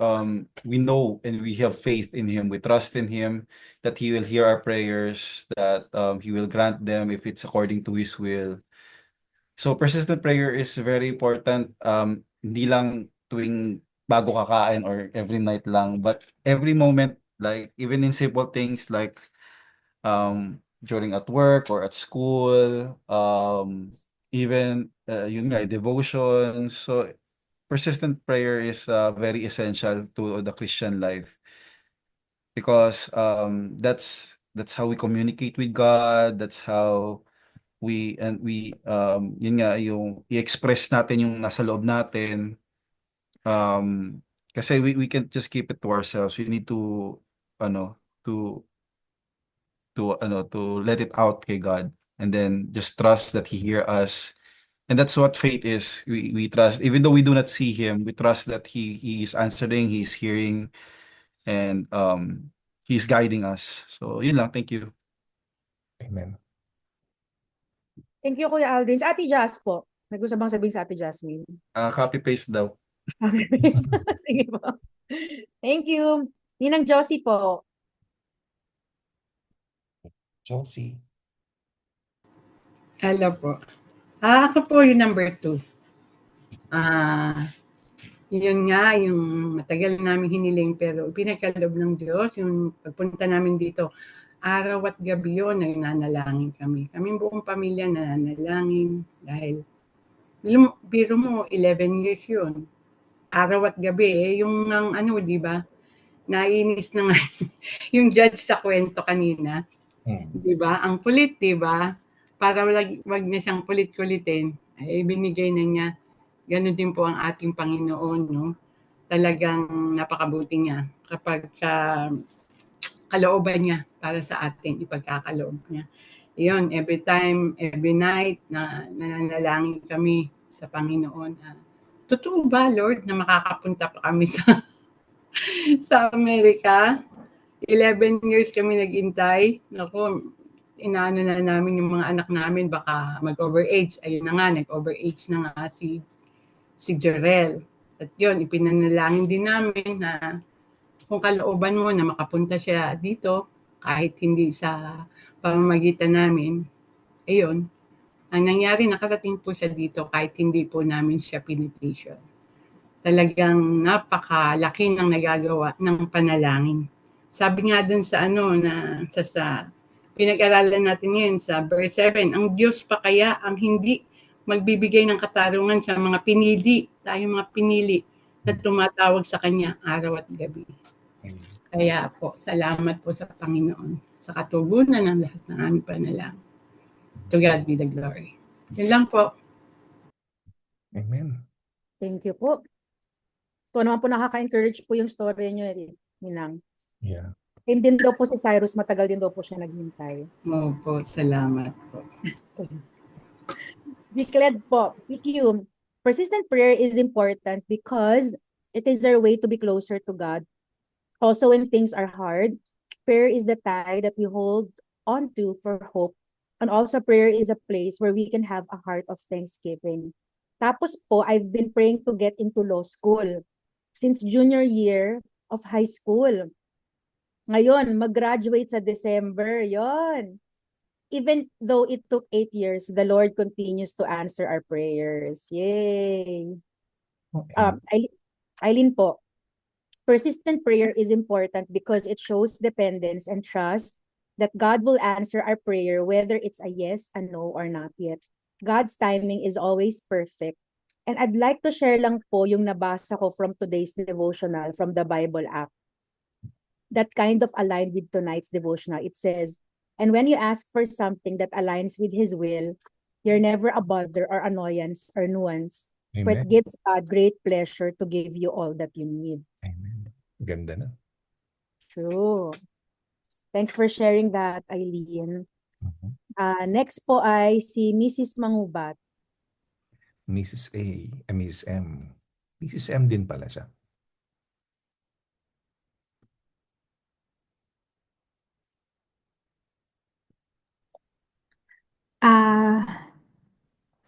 we know and we have faith in Him. We trust in Him that He will hear our prayers, that He will grant them if it's according to His will. So persistent prayer is very important. Hindi lang tuwing bago kakain or every night lang, but every moment, like even in simple things like during at work or at school, even yun nga, devotions. So persistent prayer is very essential to the Christian life because that's how we communicate with God. That's how we yun nga, yung i-express natin yung nasa loob natin. Kasi we can't just keep it to ourselves. We need to let it out kay God, and then just trust that He hear us. And that's what faith is. We trust, even though we do not see Him, we trust that He is answering, He is hearing, and He's guiding us. So yun lang. Thank you. Amen. Thank you, Kuya Aldrin. Sa Ate Jas po. May gusto bang sabihin sa Ate Jasmine? Copy-paste daw. Copy-paste. Sige po. Thank you. Ninang Josie po. Josie. Hello po. Ako po yung number 2. Yun nga, yung matagal namin hiniling pero pinagkaloob ng Diyos, yung pagpunta namin dito, araw at gabi yun, nananalangin kami. Kaming buong pamilya nananalangin dahil, biro mo, 11 years yun. Araw at gabi, yung di ba, nainis na nga yung judge sa kwento kanina. Di ba? Ang kulit, di ba? Para wag na siyang kulit-kulitin, ay binigay na niya. Ganon din po ang ating Panginoon, no? Talagang napakabuti niya kapag kalooban niya para sa atin, ipagkakaloob niya. Yun, every time, every night, nananalangin kami sa Panginoon. Totoo ba, Lord, na makakapunta pa kami sa Amerika? 11 years kami nag-intay. Naku, inaano na namin yung mga anak namin, baka mag-overage. Ayun na nga, nag-overage na nga si Jarrell. At yun, ipinanalangin din namin na kung kalooban mo na makapunta siya dito, kahit hindi sa pamamagitan namin, ayun, ang nangyari, nakarating po siya dito kahit hindi po namin siya pinitation. Talagang napakalaki ng nagagawa ng panalangin. Sabi nga dun sa sa pinag-aralan natin ngayon sa verse 7, ang Diyos pa kaya ang hindi magbibigay ng katarungan sa mga pinili, tayong mga pinili na tumatawag sa Kanya araw at gabi. Kaya po, salamat po sa Panginoon sa katugunan ng lahat ng aming panalangin. To God be the glory. Yun lang po. Amen. Thank you po. So naman po nakaka-encourage po yung story niyo, Ninang. Yeah. Same din daw po si Cyrus, matagal din daw po siya naghintay. Opo, salamat po. Declared po, PQ, persistent prayer is important because it is our way to be closer to God. Also, when things are hard, prayer is the tie that we hold on to for hope. And also, prayer is a place where we can have a heart of thanksgiving. Tapos po, I've been praying to get into law school since junior year of high school. Ngayon, mag-graduate sa December. Yon. Even though it took 8 years, the Lord continues to answer our prayers. Yay! Eileen po, persistent prayer is important because it shows dependence and trust that God will answer our prayer whether it's a yes, a no, or not yet. God's timing is always perfect. And I'd like to share lang po yung nabasa ko from today's devotional from the Bible app. That kind of aligned with tonight's devotional. It says, and when you ask for something that aligns with His will, you're never a bother or annoyance or nuance. For it Amen. gives God great pleasure to give you all that you need. Amen. Ganda na. True. Thanks for sharing that, Eileen. Next po ay si Mrs. Mangubat. Mrs. Mrs. M. Mrs. M din pala siya.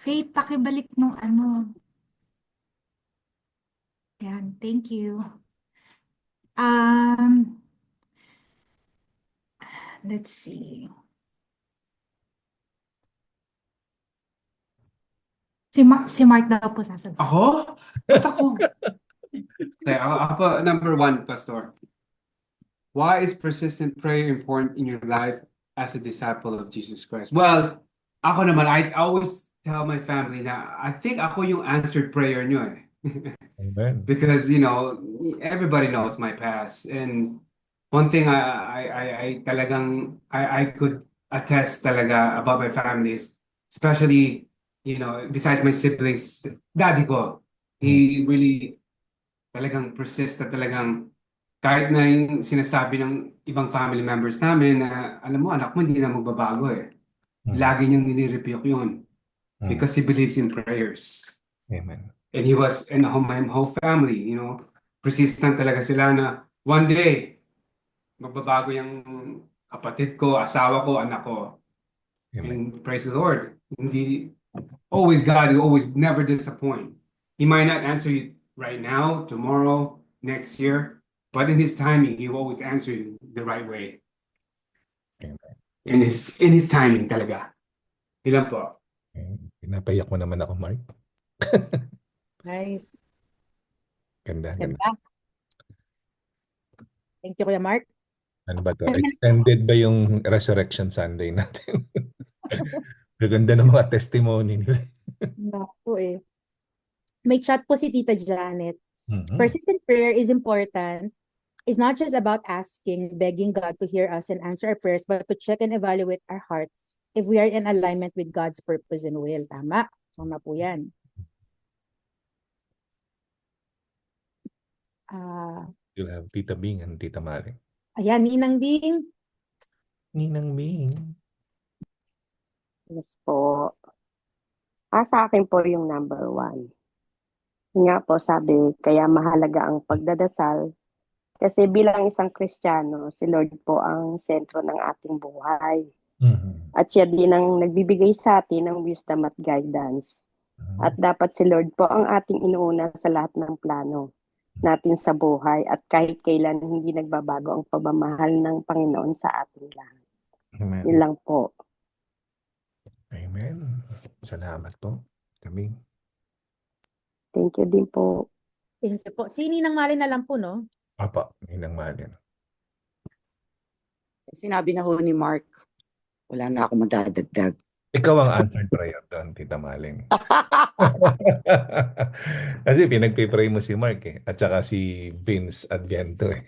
Faith, pakibalik nung ano. Yan, thank you. Let's see. Si Mark daw po sasagot. Ako? Ba't ako? Okay, ako po, number 1, Pastor. Why is persistent prayer important in your life as a disciple of Jesus Christ? Well, ako naman, I always tell my family na I think ako yung answered prayer nyo eh. Amen. Because, everybody knows my past. And one thing I could attest talaga about my family is, especially, besides my siblings, daddy ko, he really talagang persist na talagang kahit na yung sinasabi ng ibang family members namin na, alam mo, anak mo, hindi na magbabago eh. Lagi niyang nire-rebuke yun. Because he believes in prayers. Amen. And he was, and my whole family, persistent talaga sila na one day, magbabago yung kapatid ko, asawa ko, anak ko. And praise the Lord. Hindi, always God, will always never disappoint. He might not answer you right now, tomorrow, next year, but in His timing, He will always answer you the right way. Amen. In His timing talaga. Ilan po? Pinapayak mo naman ako, Mark. Nice. Ganda. Ganda. Thank you, Kuya Mark. Ano ba to? Extended ba yung Resurrection Sunday natin? Ganda ng mga testimony nila. Naku eh. May chat po si Tita Janet. Mhm. Persistent prayer is important. It's not just about asking, begging God to hear us and answer our prayers, but to check and evaluate our heart if we are in alignment with God's purpose and will. Tama. Tama po yan. You'll have Tita Bing and Tita Mare. Ayan, Ninang Bing. Ninang Bing. Yes po. Sa akin po yung number 1. Nga po sabi, kaya mahalaga ang pagdadasal. Kasi bilang isang Kristiyano, si Lord po ang sentro ng ating buhay. At siya din ang nagbibigay sa atin ng wisdom at guidance. At dapat si Lord po ang ating inuuna sa lahat ng plano natin sa buhay at kahit kailan hindi nagbabago ang pagmamahal ng Panginoon sa ating lahat. Amen. Yun lang po. Amen. Salamat po. Kami. Thank you din po. Thank you po. Si Ninang Mali na lang po, no? Apa, Ninang Malin. Sinabi na ho ni Mark, wala na ako madadagdag. Ikaw ang answered prayer doon, Tita Maling. Kasi pinagpipray mo si Mark eh. At saka si Vince Adviento eh.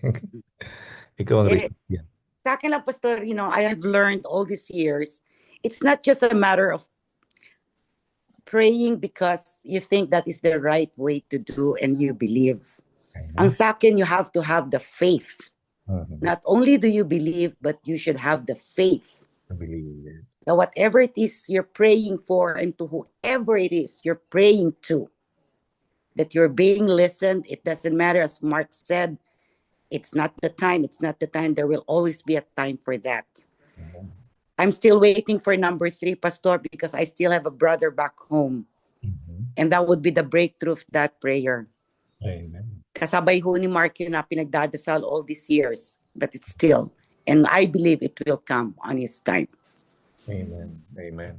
Ikaw ang recipient. Sa akin lang, Pastor, I have learned all these years, it's not just a matter of praying because you think that is the right way to do and you believe. Ang sa akin, you have to have the faith. Not only do you believe, but you should have the faith. I believe it. That whatever it is you're praying for and to whoever it is you're praying to, that you're being listened. It doesn't matter, as Mark said, it's not the time. There will always be a time for that. I'm still waiting for number 3, Pastor, because I still have a brother back home. And that would be the breakthrough of that prayer. Amen. Kasabay ho ni Mark yun na pinagdadasal all these years. But it's still, and I believe it will come on his time. Amen. Amen.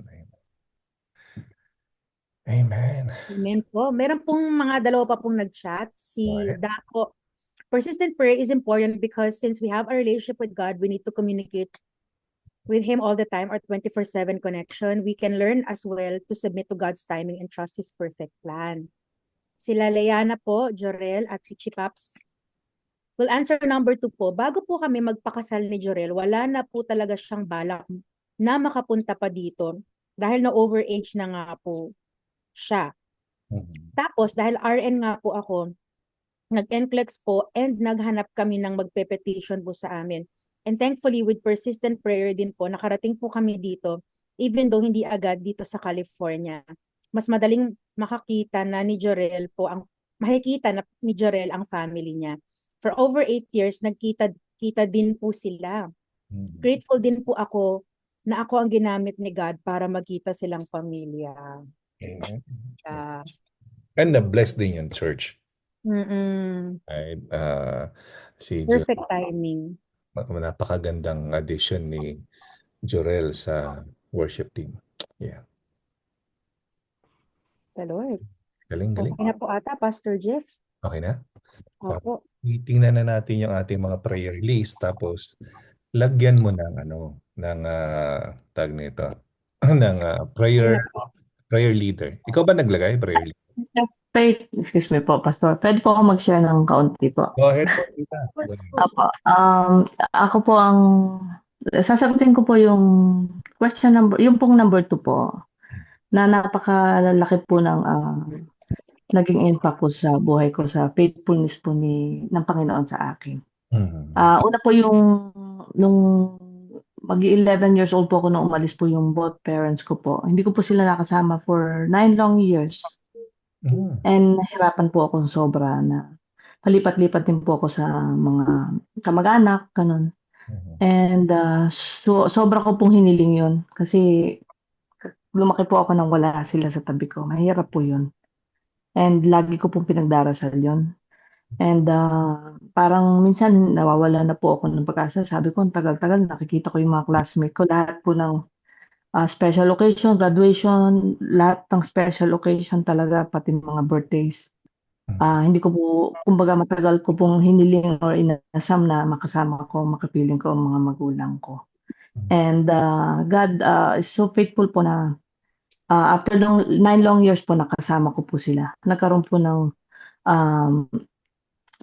Amen. Amen po. Meron pong mga dalawa pa pong nag-chat. Si Dako. Persistent prayer is important because since we have a relationship with God, we need to communicate with Him all the time, our 24/7 connection. We can learn as well to submit to God's timing and trust His perfect plan. Sila Leana po, Jorel, at si Chipaps. We'll answer number 2 po. Bago po kami magpakasal ni Jorel, wala na po talaga siyang balak na makapunta pa dito dahil na overage na nga po siya. Tapos dahil RN nga po ako, nag-NCLEX po and naghanap kami ng magpe-petition po sa amin. And thankfully with persistent prayer din po, nakarating po kami dito even though hindi agad dito sa California. Mas madaling makikita na ni Jorel ang family niya. For over 8 years, nagkita din po sila. Grateful din po ako na ako ang ginamit ni God para magkita silang pamilya. Amen. And blessed din yung church. Right? Si Perfect timing. Napakagandang addition ni Jorel sa worship team. Yeah. The Lord. Galing. Okay na po ata, Pastor Jeff. Okay na? Opo. Tingnan na natin yung ating mga prayer list tapos lagyan mo ng tag nito ng prayer leader. Ikaw ba naglagay prayer leader? Excuse me po, Pastor. Pwede po ako mag-share ng kaunti po. Go ahead po, Tita. Apo. Ako po sasagutin ko po yung yung pong number 2 po, na napakalaki po ng naging impact po sa buhay ko sa faithfulness po ng Panginoon sa akin. Una po nung mag-11 years old po ako nung umalis po yung both parents ko po. Hindi ko po sila nakasama for 9 long years. And nahirapan po ako sobra na palipat-lipat din po ako sa mga kamag-anak, ganun. And sobra ko pong hiniling yun kasi lumaki po ako nang wala sila sa tabi ko. Mahirap po yun. And lagi ko pong pinagdarasal yun. And parang minsan nawawala na po ako ng pag-asa. Sabi ko, ang tagal-tagal, nakikita ko yung mga classmate ko. Lahat po ng special occasion, graduation, lahat ng special occasion talaga, pati mga birthdays. Hindi ko po, kumbaga matagal ko pong hiniling or inasam na makasama ko, makapiling ko ang mga magulang ko. And God is so faithful po na after 9 long years po nakasama ko po sila. Nagkaroon po ng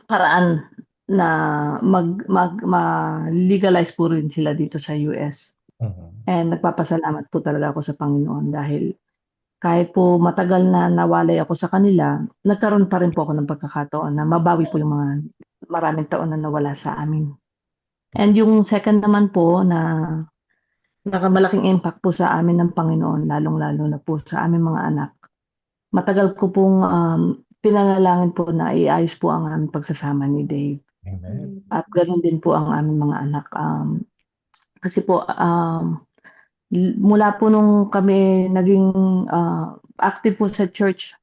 paraan na ma-legalize po rin sila dito sa US. And nagpapasalamat po talaga ako sa Panginoon dahil kahit po matagal na nawalay ako sa kanila, nagkaroon pa rin po ako ng pagkakataon na mabawi po yung mga maraming taon na nawala sa amin. And yung second naman po na nakamalaking impact po sa amin ng Panginoon, lalong-lalo na po sa aming mga anak. Matagal ko pong pinanalangin po na iayos po ang aming pagsasama ni Dave. Amen. At ganoon din po ang aming mga anak. Kasi po, mula po nung kami naging active po sa church,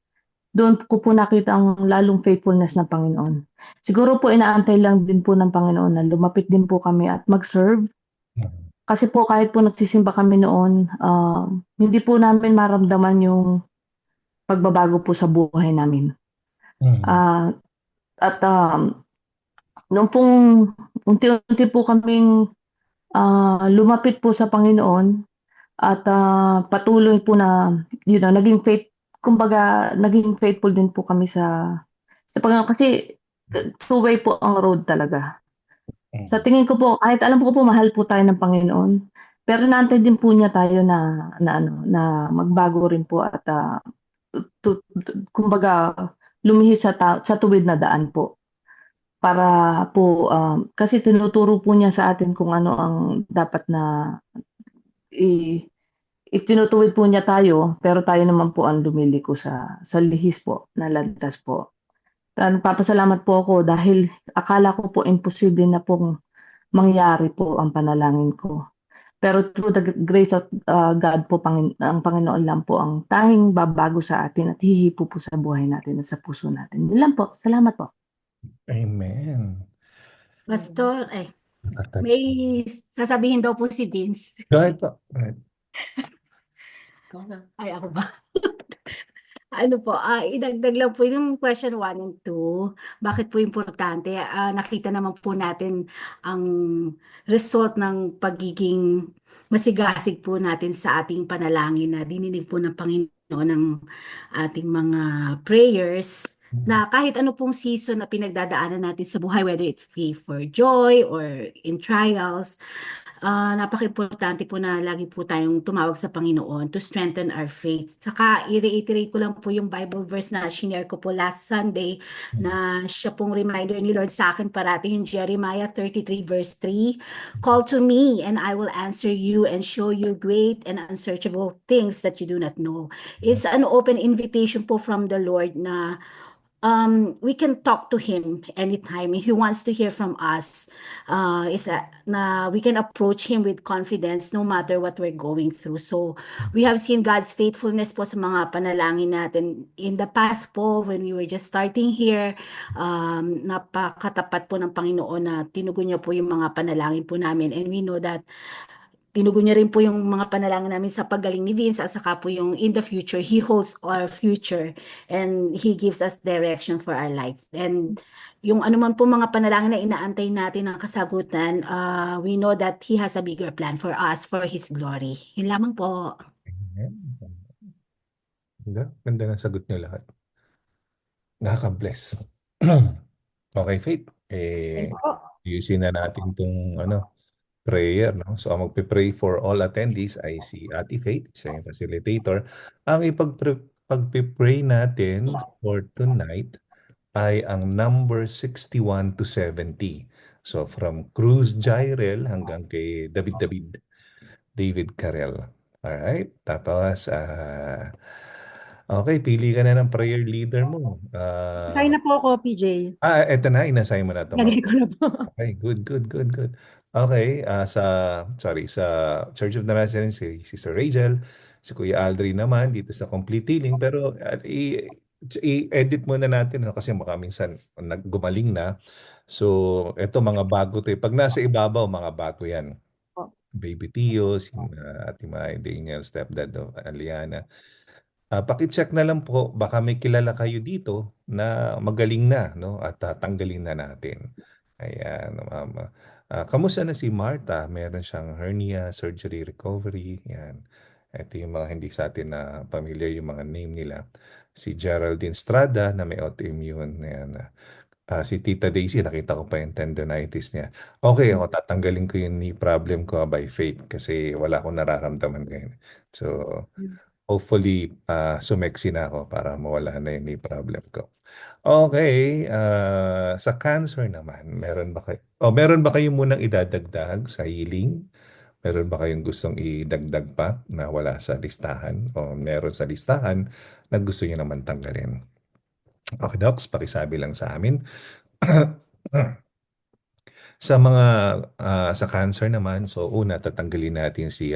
doon ko po nakita ang lalong faithfulness ng Panginoon. Siguro po inaantay lang din po ng Panginoon na lumapit din po kami at mag-serve. Kasi po kahit po nagsisimba kami noon, hindi po namin maramdaman yung pagbabago po sa buhay namin. Mm. At noong pong unti-unti po kaming lumapit po sa Panginoon at patuloy po na naging naging faithful din po kami sa Panginoon kasi two-way po ang road talaga. Sa tingin ko po, kahit alam ko po mahal po tayo ng Panginoon, pero naantay din po niya tayo na magbago rin po at kumbaga lumihis sa tuwid na daan po. Para po, kasi tinuturo po niya sa atin kung ano ang dapat na itinutuwid po niya tayo, pero tayo naman po ang lumiliko sa lihis po, na landas po. Nagpapasalamat po ako dahil akala ko po imposible na pong mangyari po ang panalangin ko. Pero through the grace of God po, ang Panginoon lang po ang tanging babago sa atin at hihipo po sa buhay natin at sa puso natin. Yun lang po. Salamat po. Amen. Pastor, Nakatouch. may sasabihin daw po si Vince. Go ahead po. Go ahead. Ay, ako ba? Ano po, idagdag lang po yung question 1 and 2. Bakit po importante? Nakita naman po natin ang result ng pagiging masigasig po natin sa ating panalangin na dininig po ng Panginoon ng ating mga prayers na kahit ano pong season na pinagdadaanan natin sa buhay, whether it be for joy or in trials, napaka-importante po na lagi po tayong tumawag sa Panginoon to strengthen our faith. Saka i-reiterate ko lang po yung Bible verse na shinare ko po last Sunday na siya pong reminder ni Lord sa akin parati yung Jeremiah 33 verse 3. Call to me and I will answer you and show you great and unsearchable things that you do not know. It's an open invitation po from the Lord na we can talk to him anytime. He wants to hear from us. Na we can approach him with confidence no matter what we're going through. So we have seen God's faithfulness po sa mga panalangin natin. In the past po, when we were just starting here, napakatapat po ng Panginoon na tinugon niya po yung mga panalangin po namin. And we know that tinugon niya rin po yung mga panalangin namin sa paggaling ni Vince at saka po yung in the future, He holds our future and He gives us direction for our life. And yung anuman po mga panalangin na inaantay natin ng kasagutan, we know that He has a bigger plan for us, for His glory. Yun lamang po. Ganda ng sagot niyo lahat. Nakaka-bless. Okay, Faith. Ayusin na natin itong prayer, no? So, ang magpe-pray for all attendees ay si Ate Faith, siya yung facilitator. Ang pagpe-pray natin for tonight ay ang number 61 to 70. So, from Cruz Jairel hanggang kay David Carrel. Alright? Tapos, okay, pili ka na ng prayer leader mo. Sign na po ako, PJ. Eto na, inassign mo na ito. Lagay ko na po. Okay, good. Okay, sa Church of the Nazarene, si Sister Rachel, si Kuya Aldrin naman dito sa Complete Healing. Pero i-edit muna natin kasi baka minsan gumaling na. So, eto mga bago to. Pag nasa ibabaw, mga bago yan. Baby Tio, si Ate May, Daniel, Stepdad, Aliana. Paki-check na lang po, baka may kilala kayo dito na magaling na, no? At tanggalin na natin. Ayan, mama. Kamusta na si Martha? Meron siyang hernia, surgery, recovery. Yan. Ito yung mga hindi sa atin na familiar yung mga name nila. Si Geraldine Strada na may autoimmune. Yan. Si Tita Daisy, nakita ko pa yung tendonitis niya. Okay, ako tatanggalin ko yung knee problem ko by faith kasi wala akong nararamdaman ngayon. So, hopefully, sumeksi na ako para mawala na yung knee problem ko. Okay, sa cancer naman, meron ba kayo munang idadagdag sa healing? Meron ba kayong gustong idagdag pa na wala sa listahan? O meron sa listahan na gusto niyo naman tanggalin? Okay, Docs, pakisabi lang sa amin. Sa cancer naman, so una tatanggalin natin si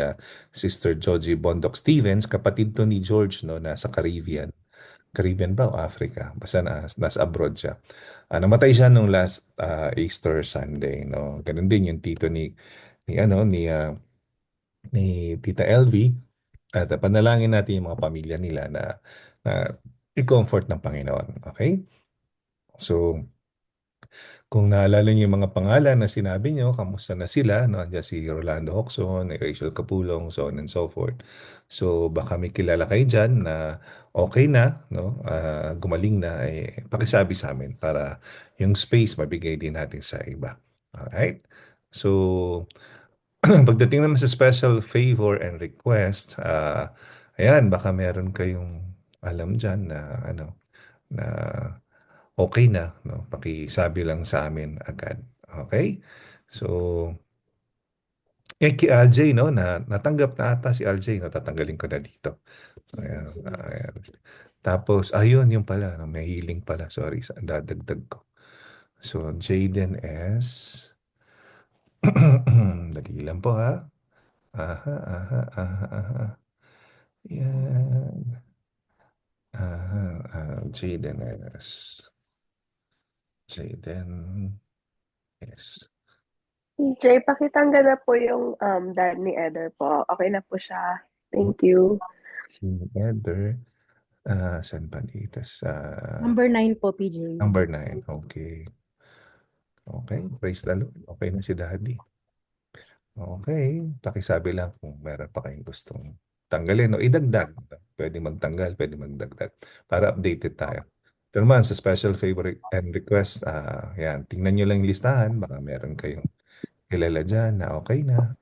Sister Joji Bondoc Stevens, kapatid to ni George, no, nasa Caribbean. Caribbean ba o Africa? Basta nasa abroad siya. Namatay siya nung last Easter Sunday, no. Ganun din yung tito ni ni Tita LV at panalangin natin yung mga pamilya nila na i-comfort ng Panginoon. Okay? So, kung naalala niyo yung mga pangalan na sinabi niyo, kamusta na sila? No? Andiyan si Rolando Hoxon, Rachel Capulong, so on and so forth. So, baka may kilala kayo dyan na okay na, no? Gumaling na, pakisabi sa amin para yung space mabigay din natin sa iba. Alright? So, pagdating naman sa special favor and request, ayan, baka meron kayong alam dyan na na okay na, no? Pakisabi lang sa amin agad. Okay? So, kay Aljay, no? Natanggap na ata si Aljay, no? Tatanggalin ko na dito. Ayan, ayan. Tapos, ayun, yung pala, no? May healing pala. Sorry, dadagdag ko. So, Jaden S. Dali lang po, ha? Aha, aha, aha, aha. Yan. Aha, Jaden S. Jaden S. Jay, pakitanggal na po yung dad ni Eder po. Okay na po siya. Thank you. Si Eder. San Panitas? Number 9 po, PJ. Number 9. Okay. Okay. Praise the Lord. Okay na si Daddy. Okay. Pakisabi lang kung meron pa kayong gustong tanggalin o idagdag. Pwede magtanggal, pwede magdagdag. Para updated tayo. Ito naman sa special favor and request, yan, tingnan nyo lang yung listahan. Baka meron kayong kilala dyan na okay na.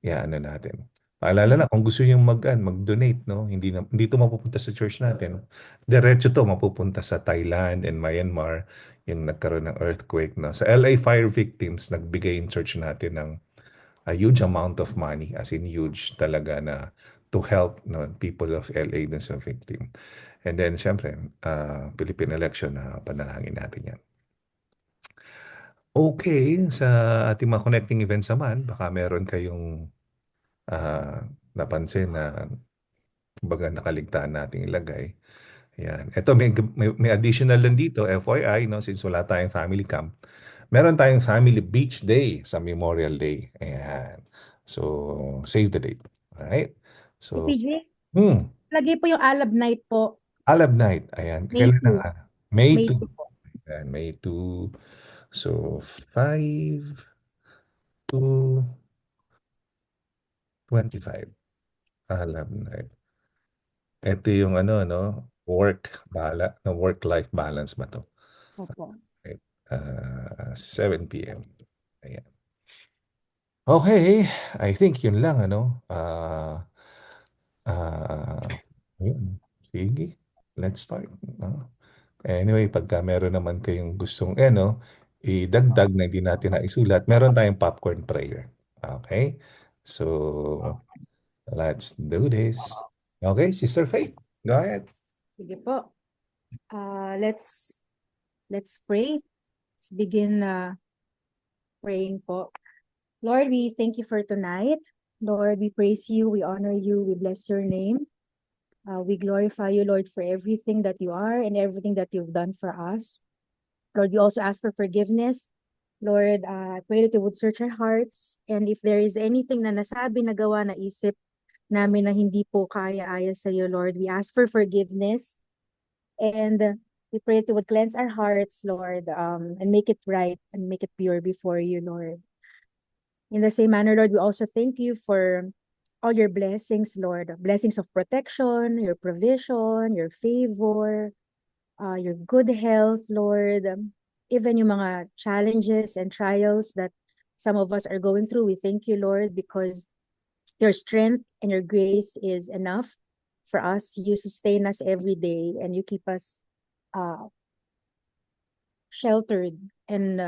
Yan, natin. Paalala lang, kung gusto nyo mag-donate, no? Hindi to mapupunta sa church natin. Diretso to mapupunta sa Thailand and Myanmar, yung nagkaroon ng earthquake, no? Sa LA fire victims, nagbigay yung church natin ng a huge amount of money, as in huge talaga na to help, no, people of LA dun sa victim. And then, syempre, Philippine election na panalangin natin yan. Okay, sa ating mga connecting events naman, baka meron kayong napansin na kumbaga nakaligtaan nating ilagay. Yan. Ito, may additional lang dito, FYI, no, since wala tayong family camp. Meron tayong family beach day sa Memorial Day. Ayan. So, save the date. Alright? So, PJ, lagay po yung Alab Night po. Alab Night. Ayan. May Kailan 2. na? May May 2. 2 po. Ayan, May 2. So, 5 to 25. Alab Night. Ito yung no, work-life balance ba to? Opo. Right. 7 p.m. Ayan. Okay, I think yun lang, yun. Sige, let's start. No? Anyway, pagka meron naman kayong gustong, idagdag na hindi natin naisulat, meron tayong popcorn prayer. Okay? So, let's do this. Okay, Sister Faith, go ahead. Sige po. Let's pray. Let's begin praying po. Lord, we thank you for tonight. Lord, we praise you, we honor you, we bless your name. We glorify you, Lord, for everything that you are and everything that you've done for us. Lord, we also ask for forgiveness. Lord, I pray that you would search our hearts, and if there is anything na nasabi, nagawa, naisip namin na hindi po kaya-aya sa iyo, Lord, we ask for forgiveness. And we pray that you would cleanse our hearts, Lord, and make it right and make it pure before you, Lord. In the same manner, Lord, we also thank you for all your blessings, Lord. Blessings of protection, your provision, your favor, your good health, Lord. Even yung mga challenges and trials that some of us are going through, we thank you, Lord, because your strength and your grace is enough for us. You sustain us every day and you keep us sheltered and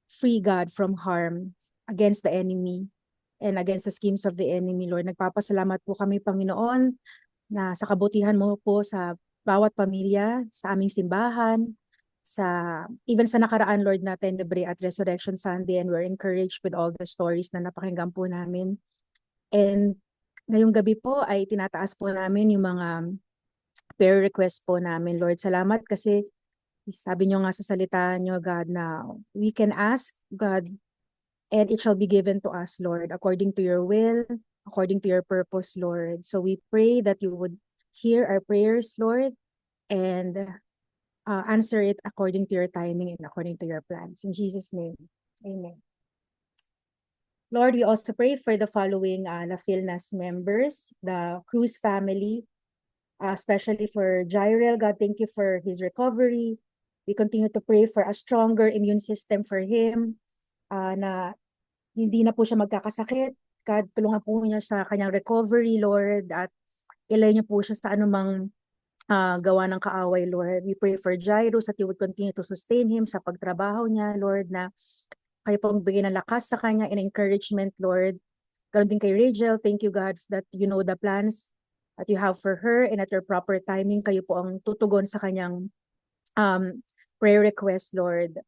free, God, from harm against the enemy and against the schemes of the enemy, Lord. Nagpapasalamat po kami, Panginoon, na sa kabutihan mo po sa bawat pamilya, sa aming simbahan, even sa nakaraan, Lord, na Tenebre at Resurrection Sunday, and we're encouraged with all the stories na napakinggan po namin. And ngayong gabi po ay tinataas po namin yung mga prayer request po namin, Lord. Salamat kasi sabi nyo nga sa salita nyo, God, na we can ask God and it shall be given to us, Lord, according to your will, according to your purpose, Lord. So we pray that you would hear our prayers, Lord, and answer it according to your timing and according to your plans. In Jesus' name, amen. Lord, we also pray for the following La Filnas members, the Cruz family, especially for Jairel. God, thank you for his recovery. We continue to pray for a stronger immune system for him, na hindi na po siya magkakasakit. God, tulungan po niya sa kanyang recovery, Lord, at ilay niyo po siya sa anumang gawa ng kaaway, Lord. We pray for Jairus that you would continue to sustain him sa pagtrabaho niya, Lord, na kayo pong bigyan ng lakas sa kanya and encouragement, Lord. Ganon din kay Rachel, thank you, God, that you know the plans that you have for her and at your proper timing, kayo po ang tutugon sa kanyang prayer request, Lord.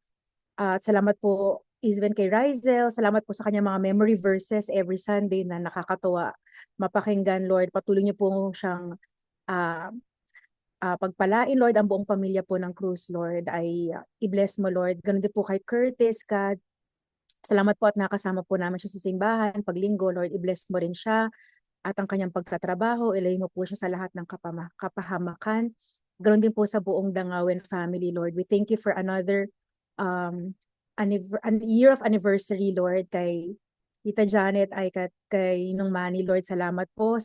At salamat po even kay Rizel, salamat po sa kanyang mga memory verses every Sunday na nakakatuwa mapakinggan, Lord. Patuloy niyo po siyang pagpalain, Lord, ang buong pamilya po ng Cruz, Lord, ay i-bless mo, Lord. Ganon din po kay Curtis, God. Salamat po at nakasama po namin siya sa simbahan, paglinggo, Lord, i-bless mo rin siya at ang kanyang pagtatrabaho, ilay mo po siya sa lahat ng kapahamakan. Ganon din po sa buong Dangawen family, Lord. We thank you for another year of anniversary, Lord, kay Tita Janet ay kay Nung Manny, Lord. Salamat po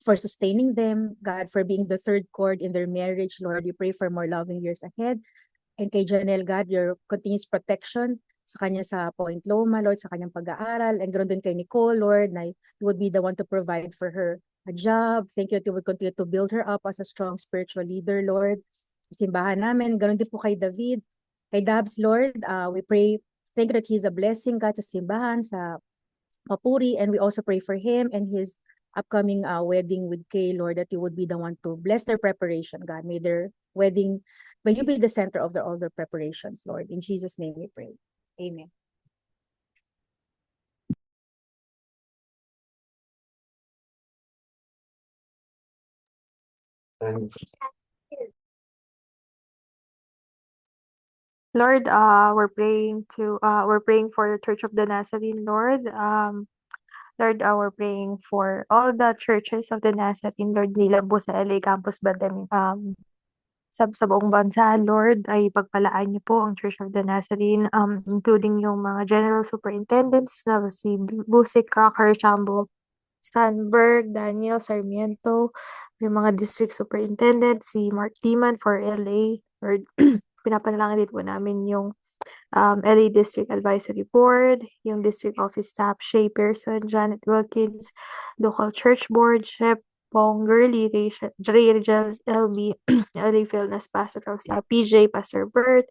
for sustaining them, God, for being the third cord in their marriage, Lord. We pray for more loving years ahead. And kay Janelle, God, your continuous protection sa kanya sa Point Loma, Lord, sa kanyang pag-aaral. And ganoon din kay Nicole, Lord, na you would be the one to provide for her a job. Thank you that you would continue to build her up as a strong spiritual leader, Lord. Simbahan namin. Ganoon din po kay David. Kay Dabs, Lord, we pray, thank you that he's a blessing, God, sa simbahan, sa Papuri. And we also pray for him and his upcoming wedding with Kay, Lord, that you would be the one to bless their preparation, God. May their wedding, may you be the center of all their preparations, Lord. In Jesus' name we pray. Amen. Lord, we're praying for the Church of the Nazarene, Lord. Lord, we're praying for all the churches of the Nazarene, Lord, hindi lang po sa LA campus, but then sa buong bansa, Lord, ay pagpalaan niyo po ang Church of the Nazarene, including yung mga general superintendents na si Busick, Crocker, Chambo, Sandberg, Daniel, Sarmiento, yung mga district superintendent, si Mark Timan for LA, Lord, pinapanalangin din po namin yung LA District Advisory Board, yung District Office Staff, Shay Pearson, Janet Wilkins, Local Church Board, Shep Pong, Gurley, Rachel LB, LA Philnas, Pastoral Staff, PJ, Pastor Bert,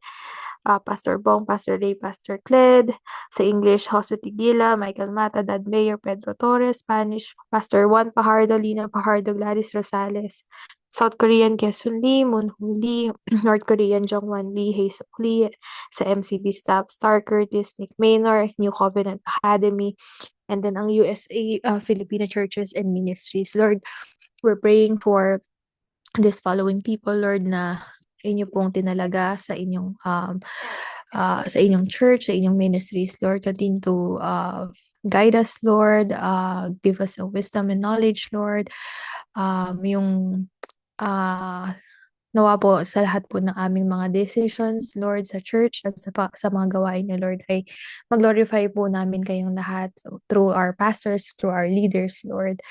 Pastor Bong, Pastor Ray, Pastor Cled, sa English, Jose Tigila, Michael Mata, Dad Mayor, Pedro Torres, Spanish, Pastor Juan Pajardo, Lina Pajardo, Gladys Rosales, South Korean, Kesun Lee, Moon Ho Lee, North Korean, Jongwan Lee, Haesuk Lee, sa MCB staff, Star Curtis, Nick Maynor, New Covenant Academy, and then ang USA, Filipino Churches and Ministries. Lord, we're praying for this following people, Lord, na inyo pong tinalaga sa inyong church, sa inyong ministries, Lord. Continue to guide us, Lord. Give us a wisdom and knowledge, Lord. Nawa po sa lahat po ng aming mga decisions, Lord, sa church at sa mga gawain niyo, Lord, ay mag-glorify po namin kayong lahat through our pastors, through our leaders, Lord.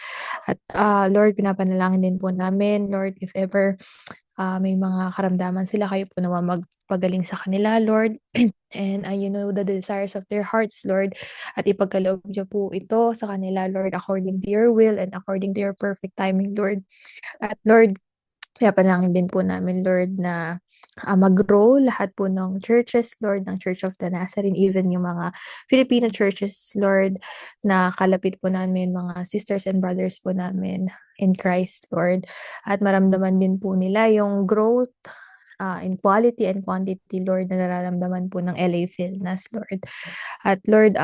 At Lord, pinapanalangin din po namin, Lord, if ever may mga karamdaman sila, kayo po naman magpagaling sa kanila, Lord. And you know the desires of their hearts, Lord. At ipagkaloob niyo po ito sa kanila, Lord, according to your will and according to your perfect timing, Lord. At Lord, kaya panalangin din po namin, Lord, na mag-grow lahat po ng churches, Lord, ng Church of the Nazarene, even yung mga Filipino churches, Lord, na kalapit po namin, mga sisters and brothers po namin in Christ, Lord. At maramdaman din po nila yung growth in quality and quantity, Lord, na nararamdaman po ng LA Philnas, Lord. At Lord,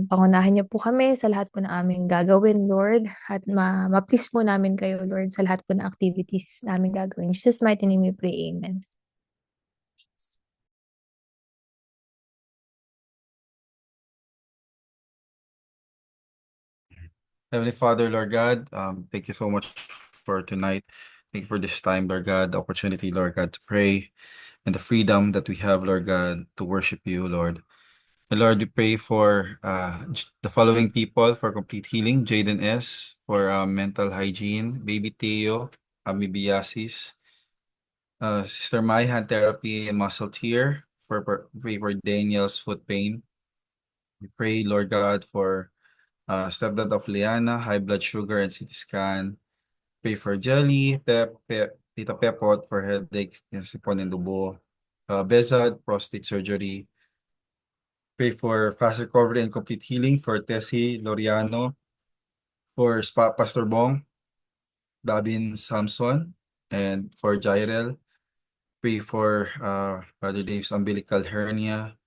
pangunahan niyo po kami sa lahat po ng aming gagawin, Lord. At ma-please po namin kayo, Lord, sa lahat po ng activities namin gagawin. In Jesus' mighty name we pray, amen. Heavenly Father, Lord God, thank you so much for tonight. Thank you for this time, Lord God, the opportunity, Lord God, to pray and the freedom that we have, Lord God, to worship you, Lord. And Lord, we pray for the following people for complete healing: Jaden S. for mental hygiene, Baby Teo, amoebiasis, Sister Mai, hand therapy and muscle tear, pray for Daniel's foot pain. We pray, Lord God, for stepdad of Liana, high blood sugar and CT scan. Pray for Jelly, Tita Pepot for headaches, sipon and dubo. Bezad, prostate surgery. Pray for fast recovery and complete healing for Tessie Loriano, for Pastor Bong, Dabin Samson, and for Jairel. Pray for Brother Dave's umbilical hernia.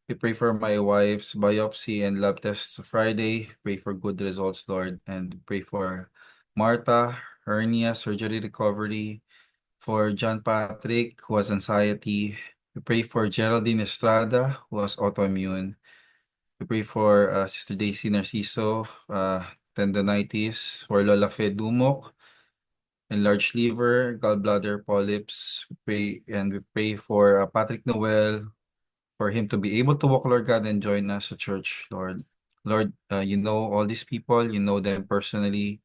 We pray for my wife's biopsy and lab tests Friday. Pray for good results, Lord. And pray for Martha, hernia, surgery recovery. For John Patrick, who has anxiety. We pray for Geraldine Estrada, who has autoimmune. We pray for Sister Daisy Narciso, tendonitis. For Lola Fe Dumok, enlarged liver, gallbladder polyps. We pray for Patrick Noel, for him to be able to walk, Lord God, and join us at church, Lord. Lord, you know all these people, you know them personally.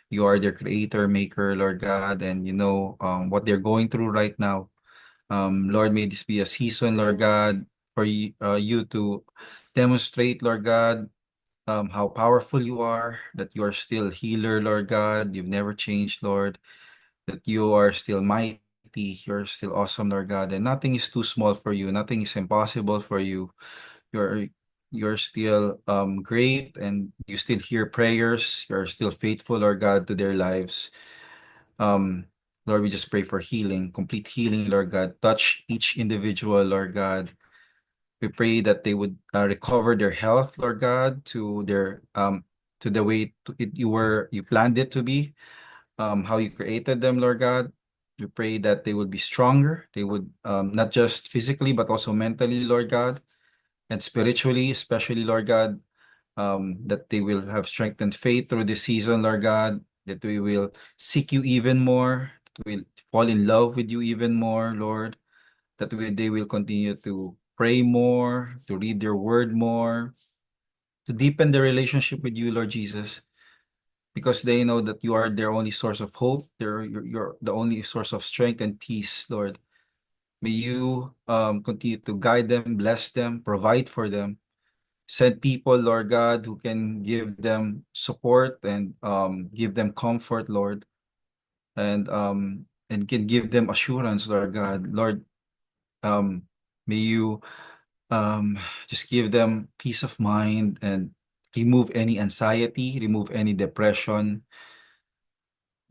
You are their creator, maker, Lord God, and you know what they're going through right now. Lord, may this be a season, Lord God, for you to demonstrate, Lord God, how powerful you are, that you are still healer, Lord God. You've never changed, Lord, that you are still mighty. You're still awesome, Lord God, and nothing is too small for you. Nothing is impossible for you. You're you're still great, and you still hear prayers. You're still faithful, Lord God, to their lives. Um, Lord, we just pray for healing, complete healing, Lord God. Touch each individual, Lord God. We pray that they would recover their health, Lord God, to the way you planned it to be, how you created them, Lord God. We pray that they would be stronger. They would not just physically but also mentally, Lord God, and spiritually, especially, Lord God, that they will have strength and faith through this season, Lord God, that we will seek you even more, that we will fall in love with you even more, Lord, that they will continue to pray more, to read their word more, to deepen their relationship with you, Lord Jesus, because they know that you are their only source of hope, you're the only source of strength and peace, Lord. May you continue to guide them, bless them, provide for them. Send people, Lord God, who can give them support and give them comfort, Lord, and can give them assurance, Lord God. Lord, may you just give them peace of mind and remove any anxiety, remove any depression,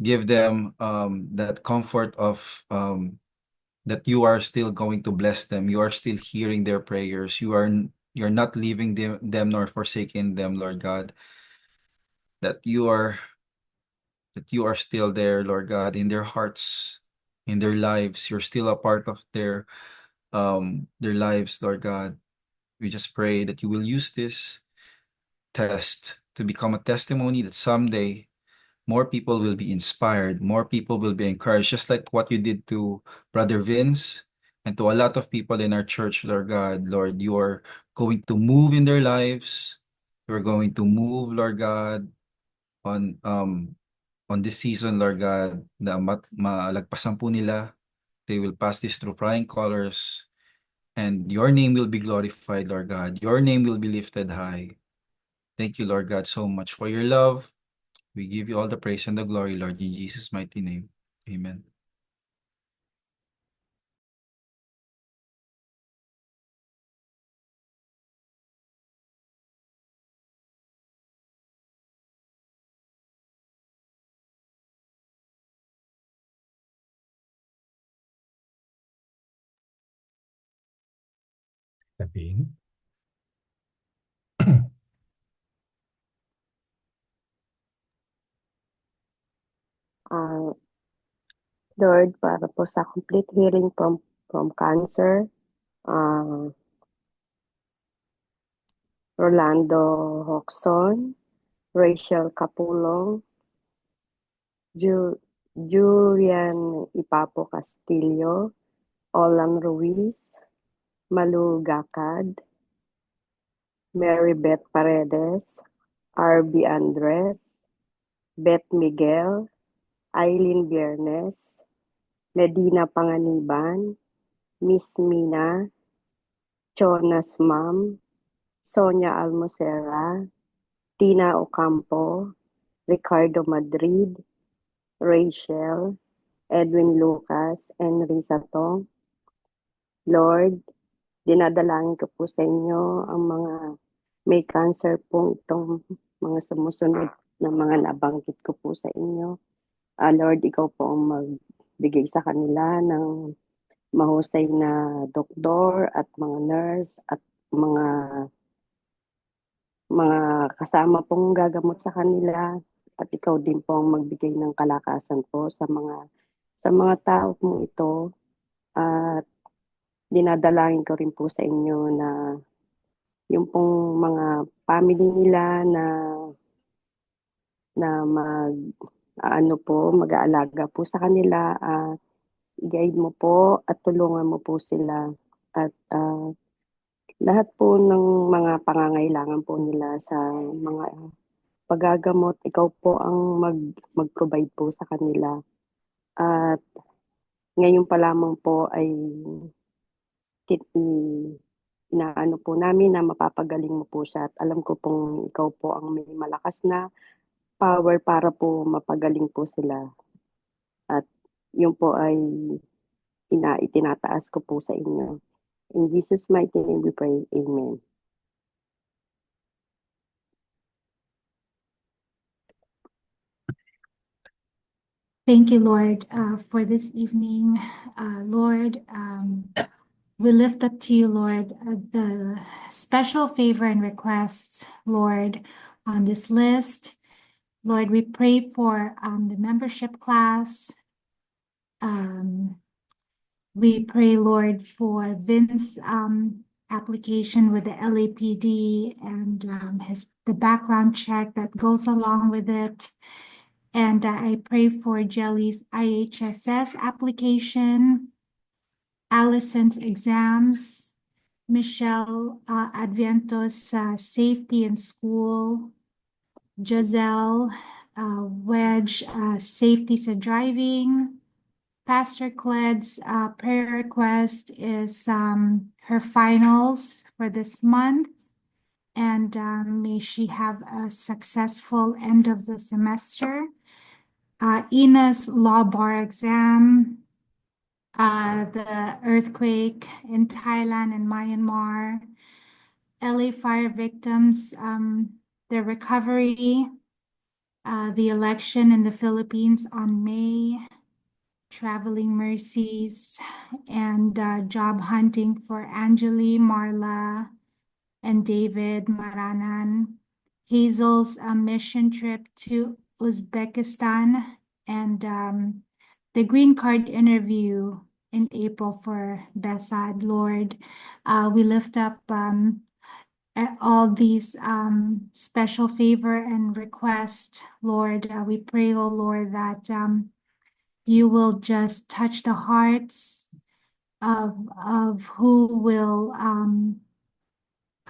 give them that comfort of that you are still going to bless them. You are still hearing their prayers. You're not leaving them nor forsaking them, Lord God. That you are still there, Lord God, in their hearts, in their lives. You're still a part of their lives, Lord God. We just pray that you will use this test to become a testimony that someday more people will be inspired, more people will be encouraged, just like what you did to Brother Vince and to a lot of people in our church, Lord God. Lord, you are going to move in their lives. You're going to move, Lord God, on this season, Lord God, na malagpasan po nila. They will pass this through flying colors, and your name will be glorified, Lord God. Your name will be lifted high. Thank you, Lord God, so much for your love. We give you all the praise and the glory, Lord, in Jesus' mighty name. Amen. Sabihin. Ah, Lord, para po sa complete healing from cancer, Rolando Hoxon, Rachel Capulong, Julian Ipapo Castillo, Olan Ruiz, Malu Gacad, Mary Beth Paredes, RB Andres, Beth Miguel, Eileen Biernes, Medina Panganiban, Miss Mina, Jonas Mam, Sonia Almocera, Tina Ocampo, Ricardo Madrid, Rachel, Edwin Lucas, and Risa Tong. Lord, dinadalangin ko po sa inyo ang mga may cancer po itong mga sumusunod na mga nabanggit ko po sa inyo. Lord, ikaw po ang magbigay sa kanila ng mahusay na doktor at mga nurse at mga kasama pong gagamot sa kanila, at ikaw din po ang magbigay ng kalakasan po sa mga tao mo ito. At dinadalangin ko rin po sa inyo na yung pong mga family nila na mag-aalaga po sa kanila, i-guide mo po at tulungan mo po sila, at lahat po ng mga pangangailangan po nila sa mga paggagamot, ikaw po ang mag-provide po sa kanila. At ngayon pa lamang po ay inaano po namin na mapapagaling mo po siya, at alam ko pong ikaw po ang may malakas na power para po mapagaling po sila. At yun po ay itinataas ko po sa inyo. In Jesus' mighty name we pray. Amen. Thank you, Lord, for this evening. Lord, we lift up to you, Lord, the special favor and requests, Lord, on this list. Lord, we pray for the membership class. We pray, Lord, for Vince's application with the LAPD and the background check that goes along with it. And I pray for Jelly's IHSS application, Allison's exams, Michelle Adviento's safety in school, Giselle Wedge safety sa driving. Pastor Cled's prayer request is her finals for this month, and may she have a successful end of the semester. Ina's law bar exam, the earthquake in Thailand and Myanmar, LA fire victims, their recovery, the election in the Philippines on May, traveling mercies, and job hunting for Angeli, Marla, and David Maranan. Hazel's mission trip to Uzbekistan, and the green card interview in April for Besad. Lord, we lift up all these special favor and request, Lord. We pray, oh Lord, that you will just touch the hearts of who will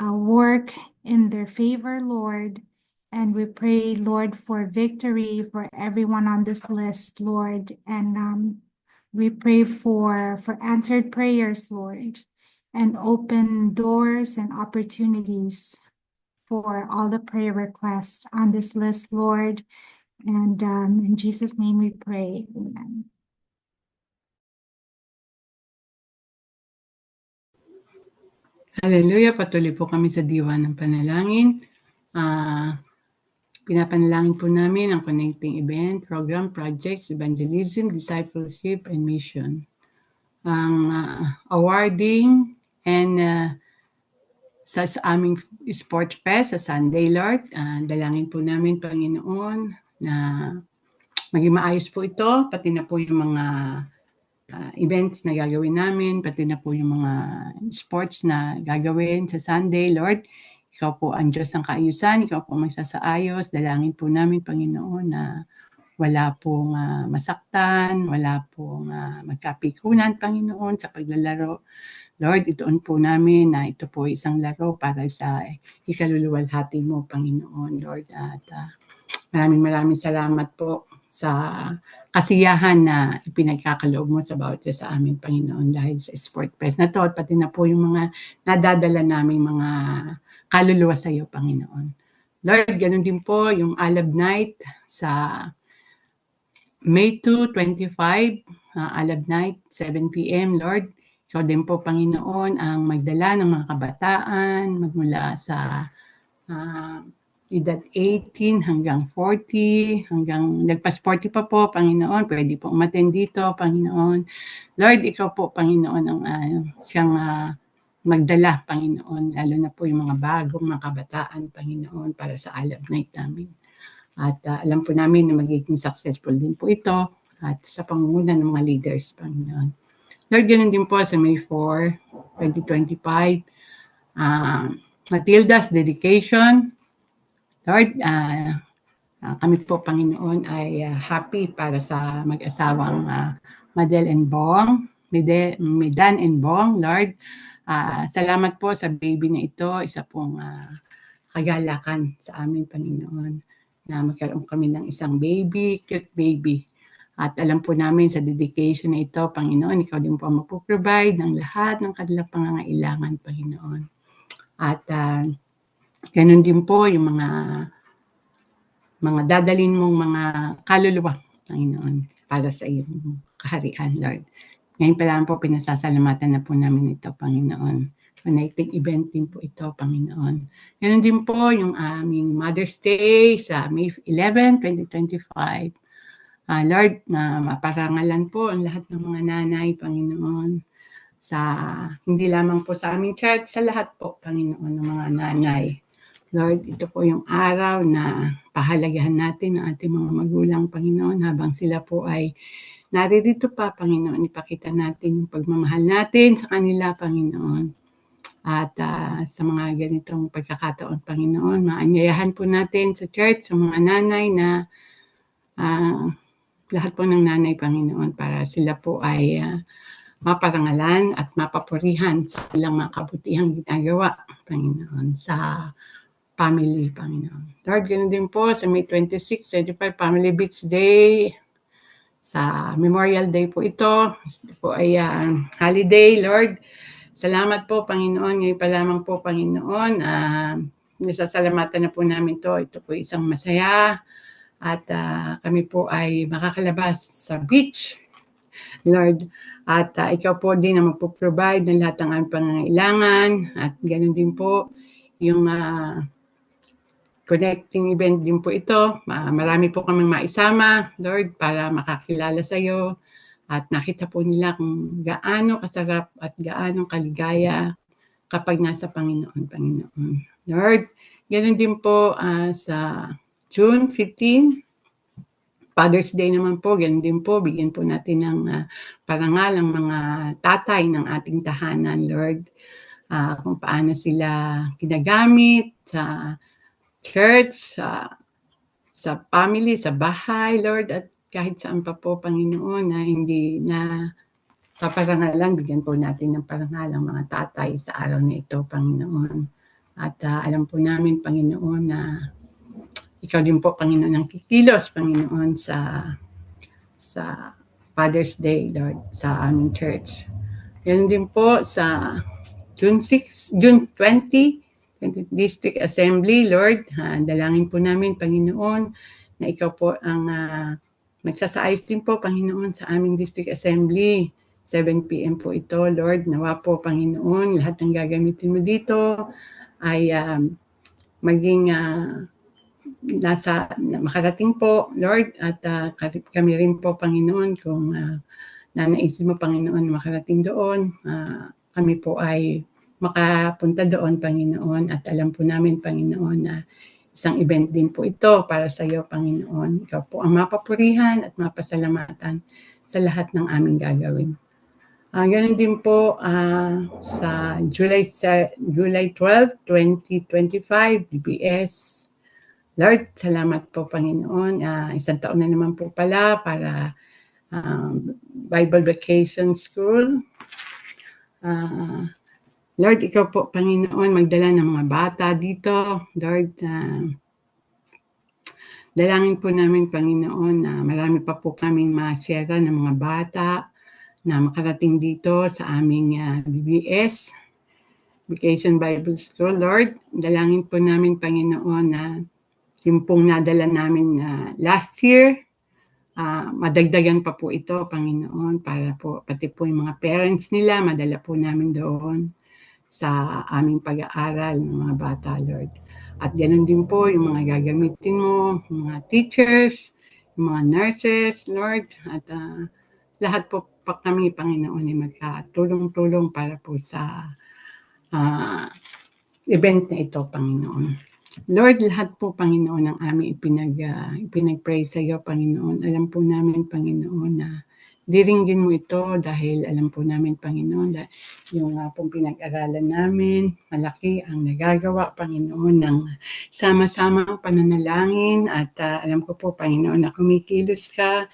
work in their favor, Lord. And we pray, Lord, for victory for everyone on this list, Lord. And we pray for answered prayers, Lord, and open doors and opportunities for all the prayer requests on this list, Lord. And in Jesus' name we pray. Amen. Hallelujah. Patuloy po kami sa diwa ng panalangin. Pinapanalangin po namin ang connecting event, program, projects, evangelism, discipleship, and mission. Ang awarding and sa aming sports fest sa Sunday, Lord, dalangin po namin, Panginoon, na maging maayos po ito, pati na po yung mga events na gagawin namin, pati na po yung mga sports na gagawin sa Sunday, Lord. Ikaw po ang Diyos ng kaayusan, ikaw po ang magsasaayos. Dalangin po namin, Panginoon, na wala pong masaktan, wala pong magkapikunan, Panginoon, sa paglalaro. Lord, ituon po namin na ito po isang laro para sa ikaluluwalhati mo, Panginoon, Lord. At maraming salamat po sa kasiyahan na ipinagkakaloob mo sa bawat isa sa amin, Panginoon, dahil sa Sport Fest na to at pati na po yung mga nadadala naming mga kaluluwa sa iyo, Panginoon. Lord, ganun din po yung Alab Night sa May 2, 25, Alab Night, 7 p.m. Lord, ikaw din po, Panginoon, ang magdala ng mga kabataan magmula sa edad 18 hanggang 40, hanggang nagpas 40 pa po, Panginoon. Pwede po umattend dito, Panginoon. Lord, ikaw po, Panginoon, ang siyang magdala, Panginoon. Lalo na po yung mga bagong mga kabataan, Panginoon, para sa Alab Night namin. At alam po namin na magiging successful din po ito at sa pangunguna ng mga leaders, Panginoon. Lord, ganun din po sa May 4, 2025, Matilda's dedication. Lord, kami po, Panginoon, ay happy para sa mag-asawang Medan and Bong. Lord, salamat po sa baby na ito. Isa pong kagalakan sa amin, Panginoon, na magkaroon kami ng isang baby, cute baby. At alam po namin sa dedication na ito, Panginoon, ikaw din po ang mapoprovide ng lahat ng kanilang pangangailangan, Panginoon. At ganun din po yung mga dadalhin mong mga kaluluwa, Panginoon, para sa iyong kaharian, Lord. Ngayon pa lang po, pinasasalamatan na po namin ito, Panginoon. Connecting event din po ito, Panginoon. Ganun din po yung aming Mother's Day sa May 11, 2025. Lord, maparangalan po ang lahat ng mga nanay, Panginoon, sa hindi lamang po sa aming church, sa lahat po, Panginoon, ng mga nanay. Lord, ito po yung araw na pahalagahan natin ang ating mga magulang, Panginoon, habang sila po ay naririto pa, Panginoon. Ipakita natin yung pagmamahal natin sa kanila, Panginoon. At sa mga ganitong pagkakataon, Panginoon, maanyayahan po natin sa church, sa mga nanay na lahat po ng nanay, Panginoon, para sila po ay maparangalan at mapapurihan sa ilang mga kabutihang ginagawa, Panginoon, sa family, Panginoon. Lord, ganoon din po sa May 26, 25, Family Beach Day, sa Memorial Day po ito. Ito po ay holiday, Lord. Salamat po, Panginoon. Ngayon pa lamang po, Panginoon. Nasasalamatan na po namin to. Ito po isang masaya. At kami po ay makakalabas sa beach, Lord. At ikaw po din ang magpo-provide ng lahat ng aming pangangailangan. At ganoon din po yung connecting event din po ito. Marami po kaming maisama, Lord, para makakilala sa iyo. At nakita po nila kung gaano kasarap at gaano kaligaya kapag nasa Panginoon, Panginoon. Lord, ganoon din po sa June 15, Father's Day naman po, ganun din po, bigyan po natin ng parangal ang mga tatay ng ating tahanan, Lord. Kung paano sila ginagamit sa church, sa family, sa bahay, Lord, at kahit saan pa po, Panginoon, na hindi na paparangalan, bigyan po natin ng parangal ang mga tatay sa araw na ito, Panginoon. At alam po namin, Panginoon, na ikaw din po, Panginoon, ang kikilos, Panginoon, sa Father's Day, Lord, sa aming church. Ganun din po sa June 20, District Assembly, Lord. Dalangin po namin, Panginoon, na ikaw po ang nagsasaayos din po, Panginoon, sa aming District Assembly. 7 p.m. po ito, Lord. Nawa po, Panginoon, lahat ng gagamitin mo dito ay maging makarating po, Lord, at kami rin po, Panginoon, kung nanaisin mo, Panginoon, makarating doon, kami po ay makapunta doon, Panginoon, at alam po namin, Panginoon, na isang event din po ito para sa iyo, Panginoon. Ikaw po ang mapapurihan at mapasalamatan sa lahat ng aming gagawin. Ganun din po sa July 12, 2025, BBS. Lord, salamat po Panginoon. Isang taon na naman po pala para Bible Vacation School. Lord, ikaw po Panginoon, magdala ng mga bata dito. Lord, dalangin po namin Panginoon na marami pa po kaming ma-share ng mga bata na makarating dito sa aming BBS, Vacation Bible School. Lord, dalangin po namin Panginoon na yung pong nadala namin last year, madagdagan pa po ito Panginoon para po pati po yung mga parents nila madala po namin doon sa aming pag-aaral ng mga bata, Lord. At ganoon din po yung mga gagamitin mo, yung mga teachers, yung mga nurses, Lord, at lahat po pa kami, Panginoon, ay magkatulong-tulong para po sa event na ito, Panginoon. Lord, lahat po, Panginoon, ang aming ipinag-pray sa iyo, Panginoon. Alam po namin, Panginoon, na diringgin mo ito dahil alam po namin, Panginoon, na yung pong pinag-aralan namin, malaki ang nagagawa, Panginoon, ng sama-sama pananalangin at alam ko po, Panginoon, na kumikilos ka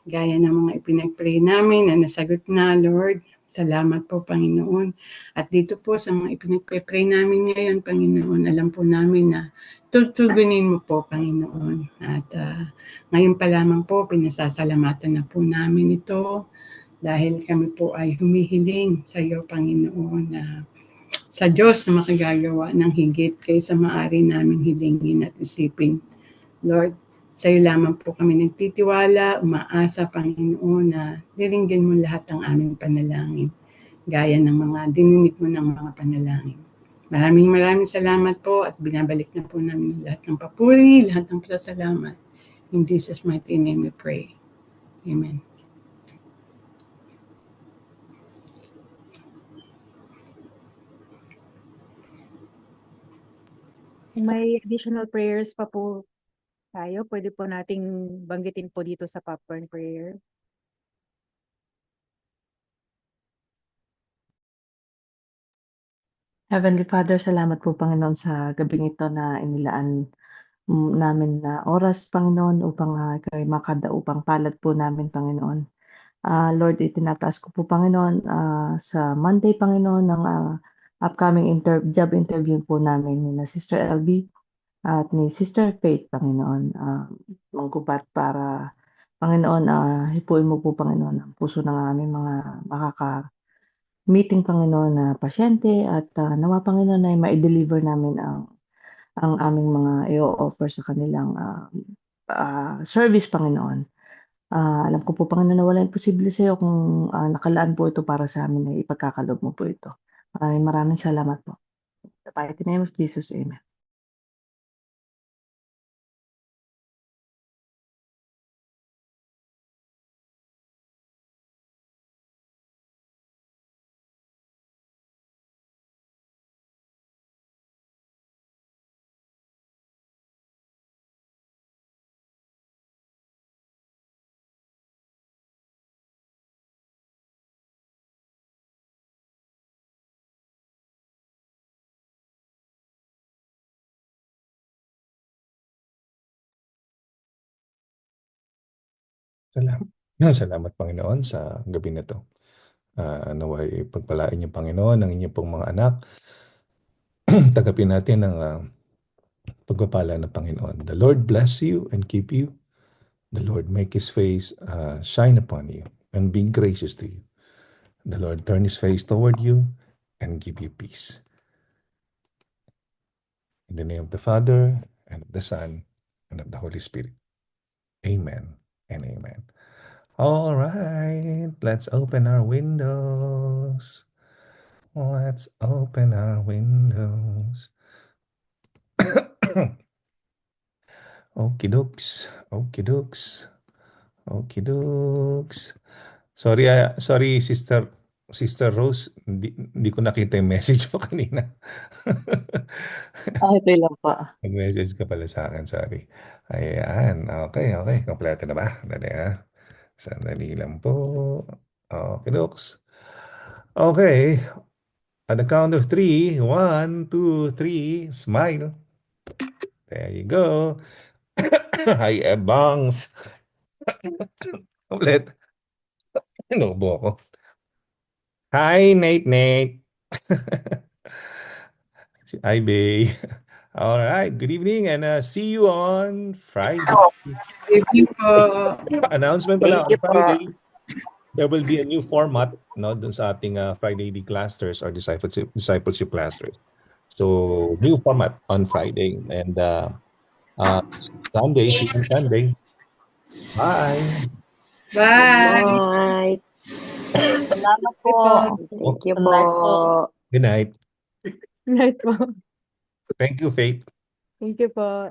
gaya ng mga ipinag-pray namin na nasagot na, Lord. Salamat po, Panginoon. At dito po sa mga ipinag-pray namin ngayon, Panginoon, alam po namin na tutugunin mo po, Panginoon. At ngayon pa lamang po, pinasasalamatan na po namin ito dahil kami po ay humihiling sa iyo, Panginoon, na sa Diyos na makagagawa ng higit kaysa maaari namin hilingin at isipin. Lord, sa iyo lamang po kami nagtitiwala, umaasa, Panginoon, na diringgin mo lahat ng aming panalangin, gaya ng mga dininig mo ng mga panalangin. Maraming salamat po at binabalik na po namin lahat ng papuri, lahat ng pasasalamat. In Jesus' mighty name we pray. Amen. Kung may additional prayers pa po tayo, pwede po nating banggitin po dito sa popcorn prayer. Heavenly Father, salamat po Panginoon sa gabing ito na inilaan namin na oras, Panginoon, upang kayo makadaupang palad po namin, Panginoon. Lord, itinataas ko po, Panginoon, sa Monday, Panginoon, ng upcoming job interview po namin ni na Sister LB at ni Sister Faith, Panginoon. Manggubat para, Panginoon, hipuin mo po, Panginoon, ang puso ng aming mga meeting, Panginoon, na pasyente at nawa, Panginoon, ay ma-deliver namin ang aming mga i-offer sa kanilang service, Panginoon. Alam ko po, Panginoon, na walang imposible sa iyo kung nakalaan po ito para sa amin ay ipagkakalob mo po ito. Maraming salamat po. In the mighty name of Jesus, Amen. Salamat Panginoon sa gabi na to. Naway pagpalain niyo Panginoon ang inyong pong mga anak. Tagapin natin ang pagpapala ng Panginoon. The Lord bless you and keep you. The Lord make His face shine upon you and be gracious to you. The Lord turn His face toward you and give you peace. In the name of the Father, and of the Son, and of the Holy Spirit. Amen and amen. All right, let's open our windows. Let's open our windows. Okie dokes, okie dokes, okie dokes. Sorry Sister Rose, hindi ko nakita yung message mo kanina. Okay lang po. Nag-message ka pala sa akin, sorry. Ayan, okay. Kompleto na ba? Dali ha. Sandali lang po. Okay, dokes. Okay. At the count of 3, 1, 2, 3, smile. There you go. Hi, Ebangs. Ulit. Inubo ako. Hi, Nate. Si Ibe. All right. Good evening and see you on Friday. Evening po. Announcement pala Thank on you po. Friday. There will be a new format, no, dun sa ating Friday D clusters or discipleship clusters. So, new format on Friday and Sunday, see you on Sunday. Bye. Bye. Good night. Salamat po. Thank you Good night po. po. Good night. Night po. Thank you, Faith. Thank you po.